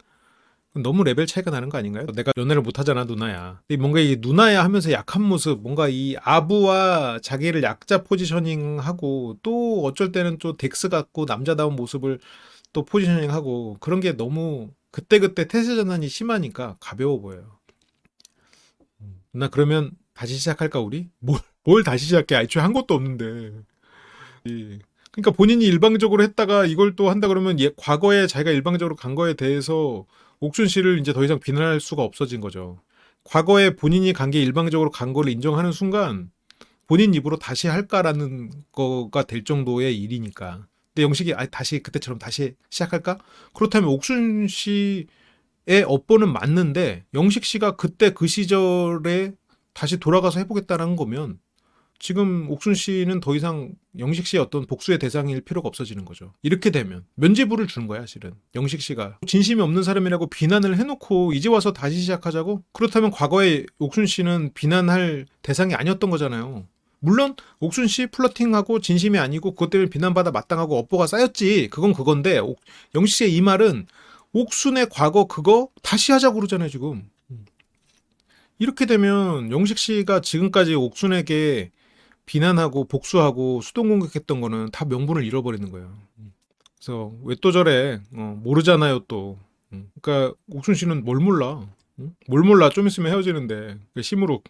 너무 레벨 차이가 나는 거 아닌가요? 내가 연애를 못하잖아 누나야. 뭔가 이 누나야 하면서 약한 모습, 뭔가 이 아부와 자기를 약자 포지셔닝하고 또 어쩔 때는 또 덱스 같고 남자다운 모습을 또 포지셔닝하고 그런 게 너무 그때그때 태세 전환이 심하니까 가벼워 보여요. 나 그러면 다시 시작할까 우리? 뭘 다시 시작해? 애초에 한 것도 없는데. 그러니까 본인이 일방적으로 했다가 이걸 또 한다 그러면 과거에 자기가 일방적으로 간 거에 대해서 옥순 씨를 이제 더 이상 비난할 수가 없어진 거죠. 과거에 본인이 간 게 일방적으로 간 거를 인정하는 순간 본인 입으로 다시 할까라는 거가 될 정도의 일이니까. 근데 영식이 다시 그때처럼 다시 시작할까? 그렇다면 옥순 씨의 업보는 맞는데 영식 씨가 그때 그 시절에 다시 돌아가서 해보겠다는 거면 지금 옥순 씨는 더 이상 영식 씨의 어떤 복수의 대상일 필요가 없어지는 거죠. 이렇게 되면 면죄부를 주는 거야, 실은. 영식 씨가 진심이 없는 사람이라고 비난을 해놓고 이제 와서 다시 시작하자고? 그렇다면 과거에 옥순 씨는 비난할 대상이 아니었던 거잖아요. 물론 옥순 씨 플러팅하고 진심이 아니고 그것 때문에 비난받아 마땅하고 업보가 쌓였지. 그건 그건데 영식 씨의 이 말은 옥순의 과거 그거 다시 하자고 그러잖아요, 지금. 이렇게 되면 영식 씨가 지금까지 옥순에게 비난하고 복수하고 수동 공격했던 거는 다 명분을 잃어버리는 거예요. 그래서 왜 또 저래? 모르잖아요 또. 그러니까 옥순 씨는 뭘 몰라? 뭘 몰라? 좀 있으면 헤어지는데 그 심으로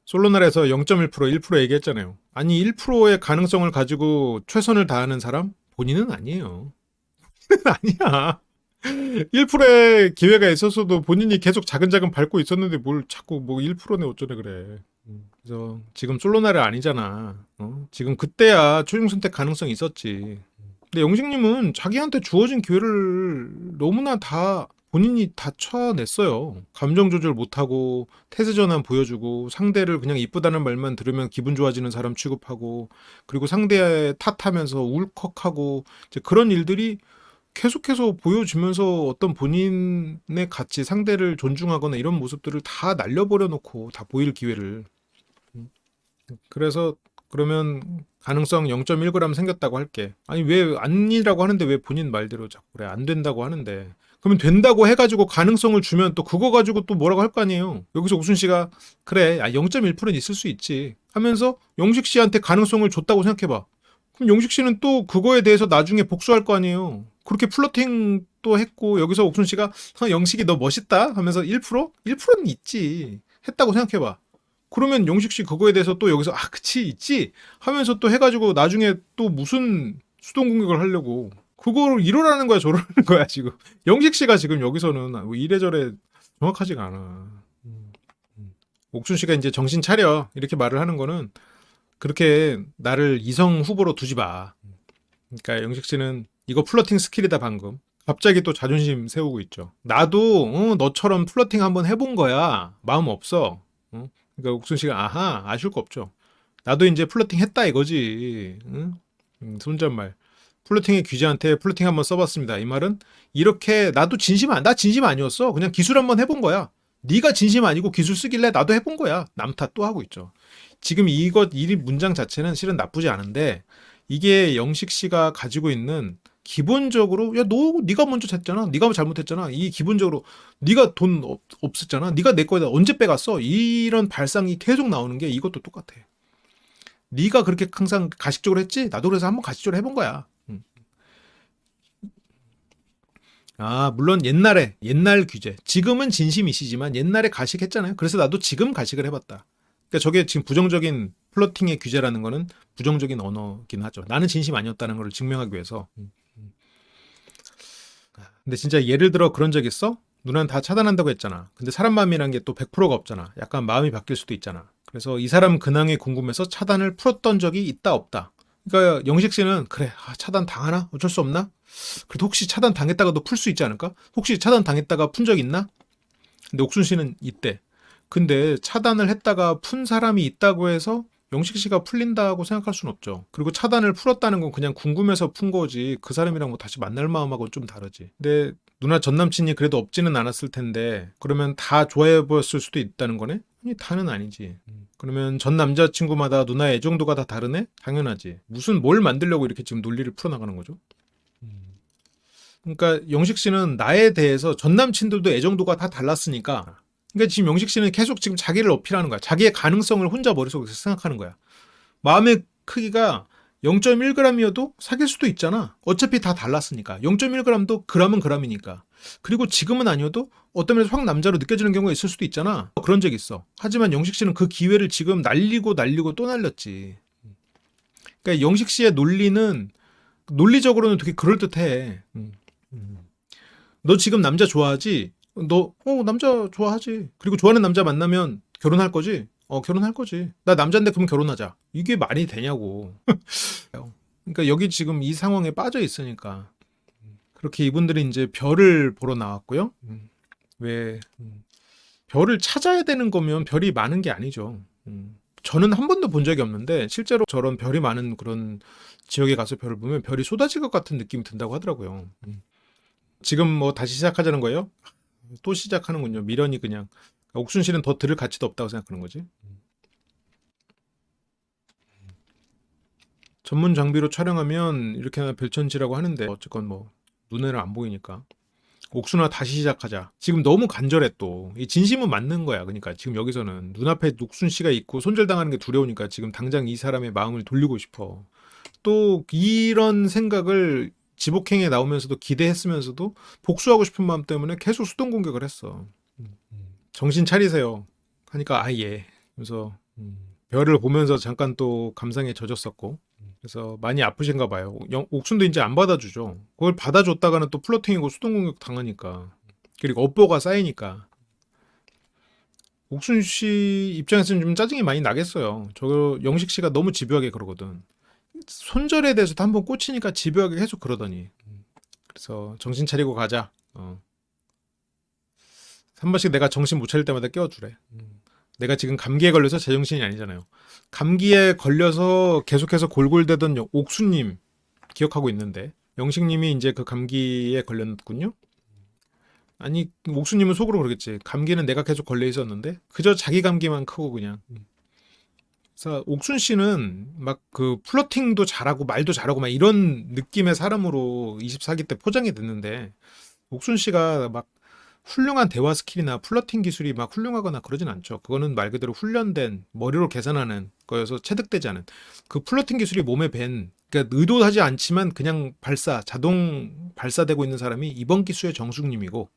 솔로날에서 0.1% 1% 얘기했잖아요. 아니 1%의 가능성을 가지고 최선을 다하는 사람 본인은 아니에요. 아니야. 1%의 기회가 있었어도 본인이 계속 자근자근 밟고 있었는데 뭘 자꾸 뭐 1%네 어쩌네 그래. 그래서 지금 솔로나를 아니잖아. 지금 그때야 최종 선택 가능성이 있었지. 근데 영식님은 자기한테 주어진 기회를 너무나 다 본인이 다 쳐냈어요. 감정 조절 못하고 태세 전환 보여주고 상대를 그냥 이쁘다는 말만 들으면 기분 좋아지는 사람 취급하고 그리고 상대 탓하면서 울컥하고 이제 그런 일들이 계속해서 보여주면서 어떤 본인의 가치, 상대를 존중하거나 이런 모습들을 다 날려버려 놓고 다 보일 기회를. 그래서 그러면 가능성 0.1g 생겼다고 할게. 아니 왜 아니라고 하는데 왜 본인 말대로 자꾸 그래 안 된다고 하는데 그러면 된다고 해가지고 가능성을 주면 또 그거 가지고 또 뭐라고 할 거 아니에요. 여기서 옥순 씨가 그래 0.1%는 있을 수 있지 하면서 영식 씨한테 가능성을 줬다고 생각해봐. 그럼 영식 씨는 또 그거에 대해서 나중에 복수할 거 아니에요. 그렇게 플러팅도 했고 여기서 옥순 씨가 영식이 너 멋있다 하면서 1%? 1%는 있지 했다고 생각해봐. 그러면 영식 씨 그거에 대해서 또 여기서 그치 있지 하면서 또 해가지고 나중에 또 무슨 수동 공격을 하려고 그걸 이러라는 거야 저러라는 거야 지금. 영식 씨가 지금 여기서는 뭐 이래저래 정확하지가 않아. 옥순 씨가 이제 정신 차려 이렇게 말을 하는 거는 그렇게 나를 이성 후보로 두지 마. 그러니까 영식 씨는 이거 플러팅 스킬이다 방금. 갑자기 또 자존심 세우고 있죠. 나도 너처럼 플러팅 한번 해본 거야. 마음 없어. 그러니까 옥순 씨가 아쉬울 거 없죠. 나도 이제 플러팅 했다 이거지. 응? 손잣말. 플러팅의 귀재한테 플러팅 한번 써봤습니다. 이 말은 이렇게 나도 나 진심 아니었어. 그냥 기술 한번 해본 거야. 네가 진심 아니고 기술 쓰길래 나도 해본 거야. 남 탓 또 하고 있죠. 지금 이 문장 자체는 실은 나쁘지 않은데 이게 영식 씨가 가지고 있는 기본적으로 네가 먼저 했잖아. 네가 잘못했잖아. 이 기본적으로 네가 돈 없었잖아. 네가 내 거에다 언제 빼갔어? 이런 발상이 계속 나오는 게 이것도 똑같아. 네가 그렇게 항상 가식적으로 했지? 나도 그래서 한번 가식적으로 해본 거야. 물론 옛날 규제. 지금은 진심이시지만 옛날에 가식했잖아요. 그래서 나도 지금 가식을 해봤다. 그러니까 저게 지금 부정적인 플러팅의 규제라는 거는 부정적인 언어긴 하죠. 나는 진심 아니었다는 걸 증명하기 위해서. 근데 진짜 예를 들어 그런 적 있어? 누나는 다 차단한다고 했잖아. 근데 사람 마음이란 게 또 100%가 없잖아. 약간 마음이 바뀔 수도 있잖아. 그래서 이 사람 근황이 궁금해서 차단을 풀었던 적이 있다 없다. 그러니까 영식 씨는 그래 차단 당하나? 어쩔 수 없나? 그래도 혹시 차단 당했다가도 풀 수 있지 않을까? 혹시 차단 당했다가 푼 적 있나? 근데 옥순 씨는 있대. 근데 차단을 했다가 푼 사람이 있다고 해서 영식 씨가 풀린다고 생각할 수는 없죠. 그리고 차단을 풀었다는 건 그냥 궁금해서 푼 거지 그 사람이랑 뭐 다시 만날 마음하고는 좀 다르지. 근데 누나 전 남친이 그래도 없지는 않았을 텐데 그러면 다 좋아해 보였을 수도 있다는 거네? 아니 다는 아니지. 그러면 전 남자친구마다 누나의 애정도가 다 다르네? 당연하지. 무슨 뭘 만들려고 이렇게 지금 논리를 풀어나가는 거죠? 그러니까 영식 씨는 나에 대해서 전 남친들도 애정도가 다 달랐으니까 그러니까 지금 영식 씨는 계속 지금 자기를 어필하는 거야. 자기의 가능성을 혼자 머릿속에서 생각하는 거야. 마음의 크기가 0.1g이어도 사귈 수도 있잖아. 어차피 다 달랐으니까. 0.1g도 g은 g이니까. 그리고 지금은 아니어도 어떤 면에서 확 남자로 느껴지는 경우가 있을 수도 있잖아. 그런 적 있어. 하지만 영식 씨는 그 기회를 지금 날리고 또 날렸지. 그러니까 영식 씨의 논리는 논리적으로는 되게 그럴듯해. 너 지금 남자 좋아하지? 너 남자 좋아하지. 그리고 좋아하는 남자 만나면 결혼할 거지? 결혼할 거지. 나 남자인데 그럼 결혼하자. 이게 말이 되냐고. 그러니까 여기 지금 이 상황에 빠져 있으니까 그렇게 이분들이 이제 별을 보러 나왔고요. 왜 별을 찾아야 되는 거면 별이 많은 게 아니죠. 저는 한 번도 본 적이 없는데 실제로 저런 별이 많은 그런 지역에 가서 별을 보면 별이 쏟아질 것 같은 느낌이 든다고 하더라고요. 지금 뭐 다시 시작하자는 거예요? 또 시작하는군요. 미련이 그냥. 옥순 씨는 더 들을 가치도 없다고 생각하는 거지. 전문 장비로 촬영하면 이렇게나 별천지라고 하는데 어쨌건 뭐 눈에는 안 보이니까. 옥순아 다시 시작하자. 지금 너무 간절해 또. 이 진심은 맞는 거야. 그러니까 지금 여기서는 눈앞에 옥순 씨가 있고 손절당하는 게 두려우니까 지금 당장 이 사람의 마음을 돌리고 싶어. 또 이런 생각을 지복행에 나오면서도 기대했으면서도 복수하고 싶은 마음 때문에 계속 수동 공격을 했어. 정신 차리세요. 하니까 아 예. 그래서 별을 보면서 잠깐 또 감상에 젖었었고. 그래서 많이 아프신가 봐요. 옥순도 이제 안 받아주죠. 그걸 받아줬다가는 또 플러팅이고 수동공격 당하니까. 그리고 업보가 쌓이니까. 옥순 씨 입장에서는 좀 짜증이 많이 나겠어요. 저 영식 씨가 너무 집요하게 그러거든. 손절에 대해서도 한번 꽂히니까 집요하게 계속 그러더니. 그래서 정신 차리고 가자. 한 번씩 내가 정신 못 차릴 때마다 깨워주래. 내가 지금 감기에 걸려서 제정신이 아니잖아요. 감기에 걸려서 계속해서 골골대던 옥수님 기억하고 있는데 영식님이 이제 그 감기에 걸렸군요. 아니 옥수님은 속으로 그러겠지. 감기는 내가 계속 걸려 있었는데 그저 자기 감기만 크고 그냥. 그래서 옥순 씨는 막 그 플러팅도 잘하고 말도 잘하고 막 이런 느낌의 사람으로 24기 때 포장이 됐는데 옥순 씨가 막 훌륭한 대화 스킬이나 플러팅 기술이 막 훌륭하거나 그러진 않죠. 그거는 말 그대로 훈련된 머리로 계산하는 거여서 체득되지 않은 그 플러팅 기술이 몸에 밴 그러니까 의도하지 않지만 그냥 자동 발사되고 있는 사람이 이번 기수의 정숙님이고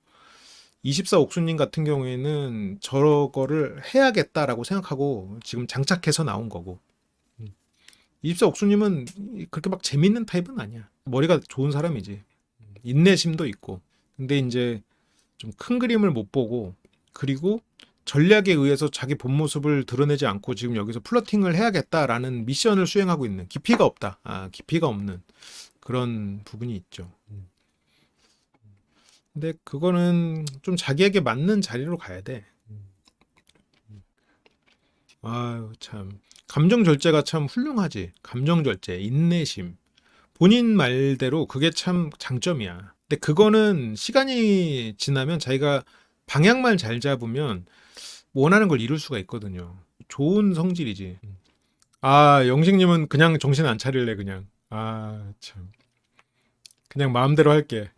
24 옥수님 같은 경우에는 저거를 해야겠다라고 생각하고 지금 장착해서 나온 거고 24 옥수님은 그렇게 막 재밌는 타입은 아니야. 머리가 좋은 사람이지. 인내심도 있고. 근데 이제 좀 큰 그림을 못 보고 그리고 전략에 의해서 자기 본 모습을 드러내지 않고 지금 여기서 플러팅을 해야겠다라는 미션을 수행하고 있는 깊이가 없다. 깊이가 없는 그런 부분이 있죠. 근데 그거는 좀 자기에게 맞는 자리로 가야 돼. 아유 참 감정 절제가 참 훌륭하지. 감정 절제, 인내심. 본인 말대로 그게 참 장점이야. 근데 그거는 시간이 지나면 자기가 방향만 잘 잡으면 원하는 걸 이룰 수가 있거든요. 좋은 성질이지. 영식님은 그냥 정신 안 차릴래, 그냥. 참. 그냥 마음대로 할게.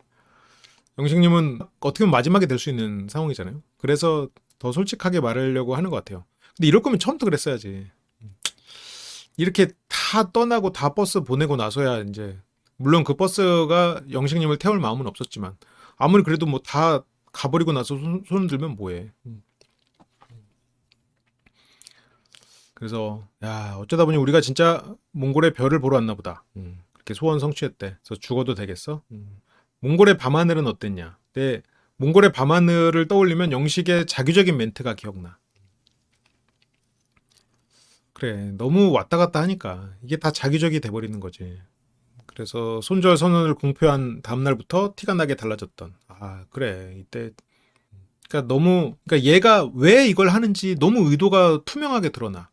영식님은 어떻게 보면 마지막에 될 수 있는 상황이잖아요. 그래서 더 솔직하게 말하려고 하는 것 같아요. 근데 이럴 거면 처음부터 그랬어야지. 이렇게 다 떠나고 다 버스 보내고 나서야 이제 물론 그 버스가 영식님을 태울 마음은 없었지만 아무리 그래도 뭐 다 가버리고 나서 손 들면 뭐해. 그래서 야 어쩌다 보니 우리가 진짜 몽골의 별을 보러 왔나 보다. 그렇게 소원 성취했대. 그래서 죽어도 되겠어? 몽골의 밤하늘은 어땠냐? 근데 몽골의 밤하늘을 떠올리면 영식의 자기적인 멘트가 기억나. 그래 너무 왔다 갔다 하니까 이게 다 자기적이 돼버리는 거지. 그래서 손절 선언을 공표한 다음날부터 티가 나게 달라졌던. 그래 이때 그러니까 얘가 왜 이걸 하는지 너무 의도가 투명하게 드러나.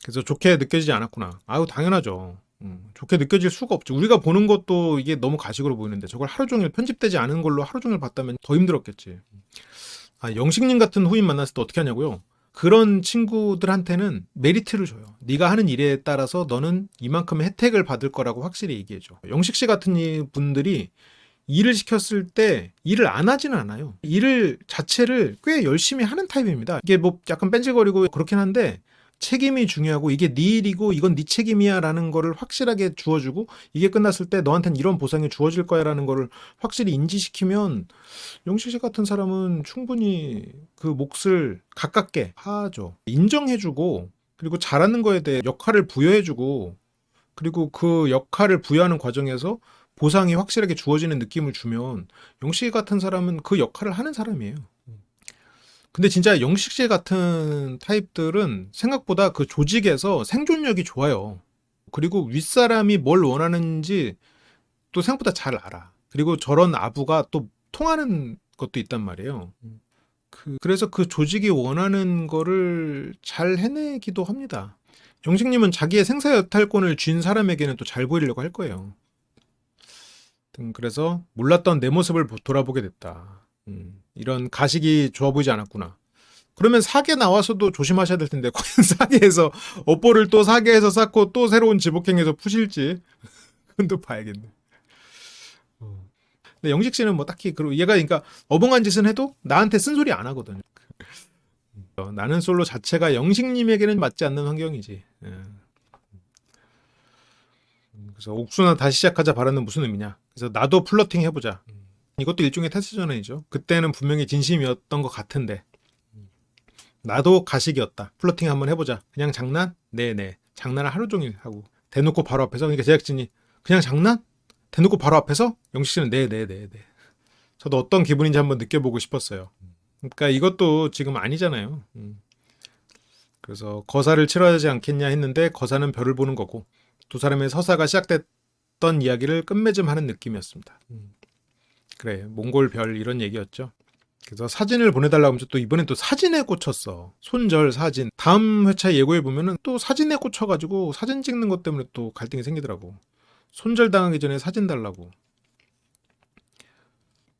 그래서 좋게 느껴지지 않았구나. 당연하죠. 좋게 느껴질 수가 없지. 우리가 보는 것도 이게 너무 가식으로 보이는데 저걸 하루 종일 편집되지 않은 걸로 하루 종일 봤다면 더 힘들었겠지. 영식님 같은 후임 만났을 때 어떻게 하냐고요? 그런 친구들한테는 메리트를 줘요. 네가 하는 일에 따라서 너는 이만큼의 혜택을 받을 거라고 확실히 얘기해줘. 영식 씨 같은 분들이 일을 시켰을 때 일을 안 하지는 않아요. 일을 자체를 꽤 열심히 하는 타입입니다. 이게 뭐 약간 뺀질거리고 그렇긴 한데 책임이 중요하고 이게 네 일이고 이건 네 책임이야 라는 거를 확실하게 주어주고 이게 끝났을 때 너한테는 이런 보상이 주어질 거야 라는 거를 확실히 인지시키면 영식 씨 같은 사람은 충분히 그 몫을 가깝게 하죠. 인정해주고 그리고 잘하는 거에 대해 역할을 부여해주고 그리고 그 역할을 부여하는 과정에서 보상이 확실하게 주어지는 느낌을 주면 영식 씨 같은 사람은 그 역할을 하는 사람이에요. 근데 진짜 영식 씨 같은 타입들은 생각보다 그 조직에서 생존력이 좋아요. 그리고 윗사람이 뭘 원하는지 또 생각보다 잘 알아. 그리고 저런 아부가 또 통하는 것도 있단 말이에요. 그래서 그 조직이 원하는 거를 잘 해내기도 합니다. 영식님은 자기의 생사 여탈권을 쥔 사람에게는 또 잘 보이려고 할 거예요. 그래서 몰랐던 내 모습을 돌아보게 됐다. 이런 가식이 좋아 보이지 않았구나. 그러면 사계 나와서도 조심하셔야 될 텐데 과연 사계에서 업보를 또 사계에서 쌓고 또 새로운 지복행에서 푸실지 그건 또 봐야겠네. 근데 영식 씨는 뭐 딱히 그리고 얘가 그러니까 어벙한 짓은 해도 나한테 쓴소리 안 하거든요. 나는 솔로 자체가 영식님에게는 맞지 않는 환경이지. 예. 그래서 옥수나 다시 시작하자 발언은 무슨 의미냐. 그래서 나도 플러팅 해보자. 이것도 일종의 테스트 전환이죠. 그때는 분명히 진심이었던 것 같은데 나도 가식이었다. 플러팅 한번 해보자. 그냥 장난? 네네. 장난을 하루 종일 하고 대놓고 바로 앞에서 그러니까 제작진이 그냥 장난? 대놓고 바로 앞에서 영식 씨는 네네네네. 저도 어떤 기분인지 한번 느껴보고 싶었어요. 그러니까 이것도 지금 아니잖아요. 그래서 거사를 치러야 하지 않겠냐 했는데 거사는 별을 보는 거고 두 사람의 서사가 시작됐던 이야기를 끝맺음하는 느낌이었습니다. 그래 몽골 별 이런 얘기였죠. 그래서 사진을 보내달라고 하면서 또 이번엔 또 사진에 꽂혔어. 손절 사진. 다음 회차 예고해 보면은 또 사진에 꽂혀가지고 사진 찍는 것 때문에 또 갈등이 생기더라고. 손절 당하기 전에 사진 달라고.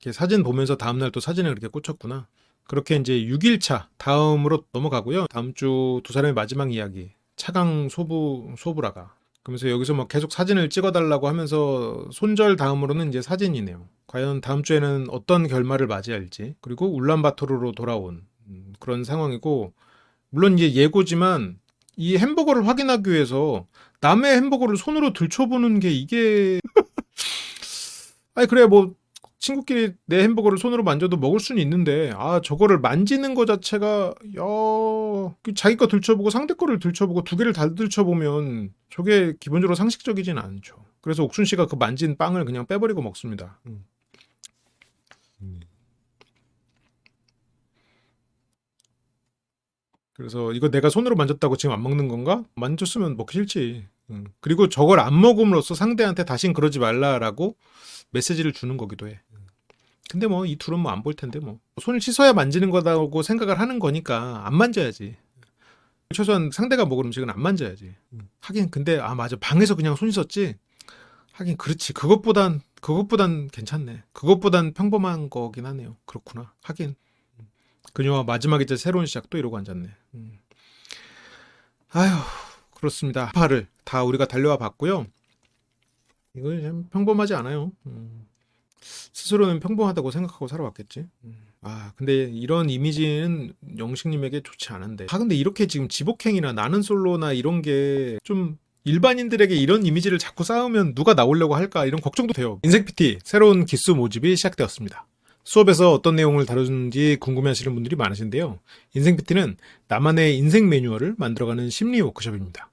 이렇게 사진 보면서 다음날 또 사진에 그렇게 꽂혔구나. 그렇게 이제 6일차 다음으로 넘어가고요. 다음 주 두 사람의 마지막 이야기. 차강 소부라가. 그러면서 여기서 막 계속 사진을 찍어달라고 하면서 손절 다음으로는 이제 사진이네요. 과연 다음 주에는 어떤 결말을 맞이할지. 그리고 울란바토르로 돌아온 그런 상황이고 물론 이제 예고지만 이 햄버거를 확인하기 위해서 남의 햄버거를 손으로 들춰보는 게 이게 아니 그래 뭐 친구끼리 내 햄버거를 손으로 만져도 먹을 수는 있는데 아 저거를 만지는 거 자체가 자기 거 들춰보고 상대 거를 들춰보고 두 개를 다 들춰보면 저게 기본적으로 상식적이진 않죠. 그래서 옥순 씨가 그 만진 빵을 그냥 빼버리고 먹습니다. 그래서 이거 내가 손으로 만졌다고 지금 안 먹는 건가? 만졌으면 먹기 싫지. 그리고 저걸 안 먹음으로써 상대한테 다신 그러지 말라라고 메시지를 주는 거기도 해. 근데 뭐 이 둘은 뭐 안 볼 텐데 뭐 손을 씻어야 만지는 거다고 생각을 하는 거니까 안 만져야지. 최소한 상대가 먹은 음식은 안 만져야지. 하긴 근데 아 맞아 방에서 그냥 손 씻었지. 하긴 그렇지 그것보단 괜찮네. 그것보단 평범한 거긴 하네요. 그렇구나. 하긴 그녀와 마지막 이제 새로운 시작 또 이러고 앉았네. 아휴 그렇습니다. 파를 다 우리가 달려와 봤고요. 이거 참 평범하지 않아요. 스스로는 평범하다고 생각하고 살아왔겠지. 아, 근데 이런 이미지는 영식님에게 좋지 않은데. 아, 근데 이렇게 지금 지복행이나 나는 솔로나 이런 게 좀 일반인들에게 이런 이미지를 자꾸 쌓으면 누가 나오려고 할까 이런 걱정도 돼요. 인생 PT 새로운 기수 모집이 시작되었습니다. 수업에서 어떤 내용을 다루는지 궁금해하시는 분들이 많으신데요. 인생 PT는 나만의 인생 매뉴얼을 만들어가는 심리 워크숍입니다.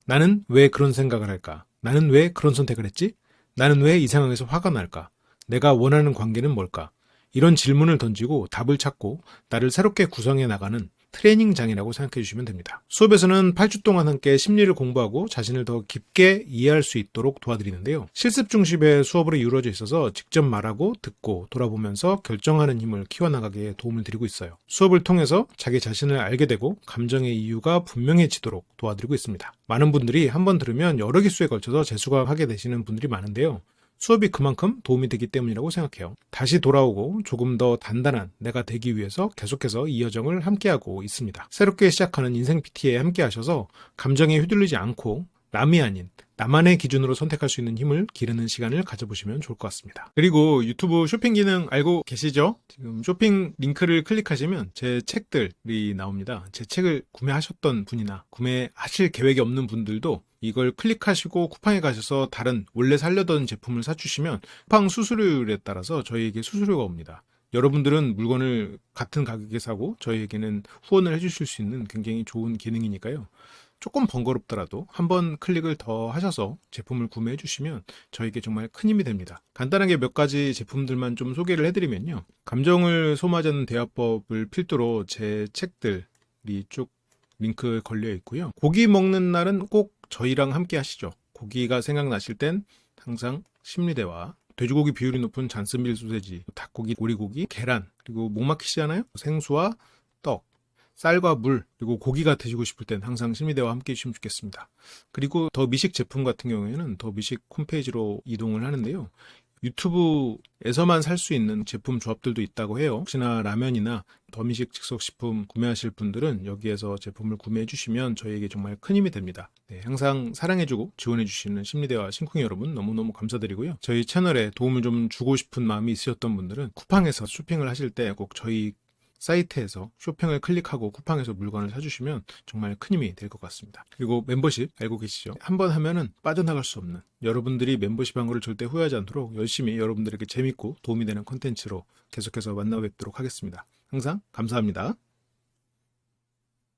나는 왜 그런 생각을 할까? 나는 왜 그런 선택을 했지? 나는 왜 이 상황에서 화가 날까? 내가 원하는 관계는 뭘까? 이런 질문을 던지고 답을 찾고 나를 새롭게 구성해 나가는 트레이닝장이라고 생각해 주시면 됩니다. 수업에서는 8주 동안 함께 심리를 공부하고 자신을 더 깊게 이해할 수 있도록 도와드리는데요. 실습 중심의 수업으로 이루어져 있어서 직접 말하고 듣고 돌아보면서 결정하는 힘을 키워나가기에 도움을 드리고 있어요. 수업을 통해서 자기 자신을 알게 되고 감정의 이유가 분명해지도록 도와드리고 있습니다. 많은 분들이 한번 들으면 여러 기수에 걸쳐서 재수강하게 되시는 분들이 많은데요. 수업이 그만큼 도움이 되기 때문이라고 생각해요. 다시 돌아오고 조금 더 단단한 내가 되기 위해서 계속해서 이 여정을 함께하고 있습니다. 새롭게 시작하는 인생 PT에 함께 하셔서 감정에 휘둘리지 않고 남이 아닌 나만의 기준으로 선택할 수 있는 힘을 기르는 시간을 가져보시면 좋을 것 같습니다. 그리고 유튜브 쇼핑 기능 알고 계시죠? 지금 쇼핑 링크를 클릭하시면 제 책들이 나옵니다. 제 책을 구매하셨던 분이나 구매하실 계획이 없는 분들도 이걸 클릭하시고 쿠팡에 가셔서 다른 원래 살려던 제품을 사주시면 쿠팡 수수료율에 따라서 저희에게 수수료가 옵니다. 여러분들은 물건을 같은 가격에 사고 저희에게는 후원을 해주실 수 있는 굉장히 좋은 기능이니까요. 조금 번거롭더라도 한번 클릭을 더 하셔서 제품을 구매해 주시면 저에게 정말 큰 힘이 됩니다. 간단하게 몇 가지 제품들만 좀 소개를 해드리면요. 감정을 소모하지 않는 대화법을 필두로 제 책들이 쭉 링크 걸려 있고요. 고기 먹는 날은 꼭 저희랑 함께 하시죠. 고기가 생각나실 땐 항상 심리대화 돼지고기 비율이 높은 잔슨빌 소세지, 닭고기, 오리고기, 계란, 그리고 목 막히시잖아요? 생수와 떡, 쌀과 물, 그리고 고기가 드시고 싶을 땐 항상 심리대와 함께 해주시면 좋겠습니다. 그리고 더 미식 제품 같은 경우에는 더 미식 홈페이지로 이동을 하는데요. 유튜브에서만 살 수 있는 제품 조합들도 있다고 해요. 혹시나 라면이나 더미식 즉석식품 구매하실 분들은 여기에서 제품을 구매해 주시면 저희에게 정말 큰 힘이 됩니다. 네, 항상 사랑해주고 지원해 주시는 심리대와 심쿵이 여러분 너무너무 감사드리고요. 저희 채널에 도움을 좀 주고 싶은 마음이 있으셨던 분들은 쿠팡에서 쇼핑을 하실 때 꼭 저희 사이트에서 쇼핑을 클릭하고 쿠팡에서 물건을 사주시면 정말 큰 힘이 될 것 같습니다. 그리고 멤버십 알고 계시죠? 한번 하면은 빠져나갈 수 없는, 여러분들이 멤버십 한 거를 절대 후회하지 않도록 열심히 여러분들에게 재밌고 도움이 되는 콘텐츠로 계속해서 만나 뵙도록 하겠습니다. 항상 감사합니다.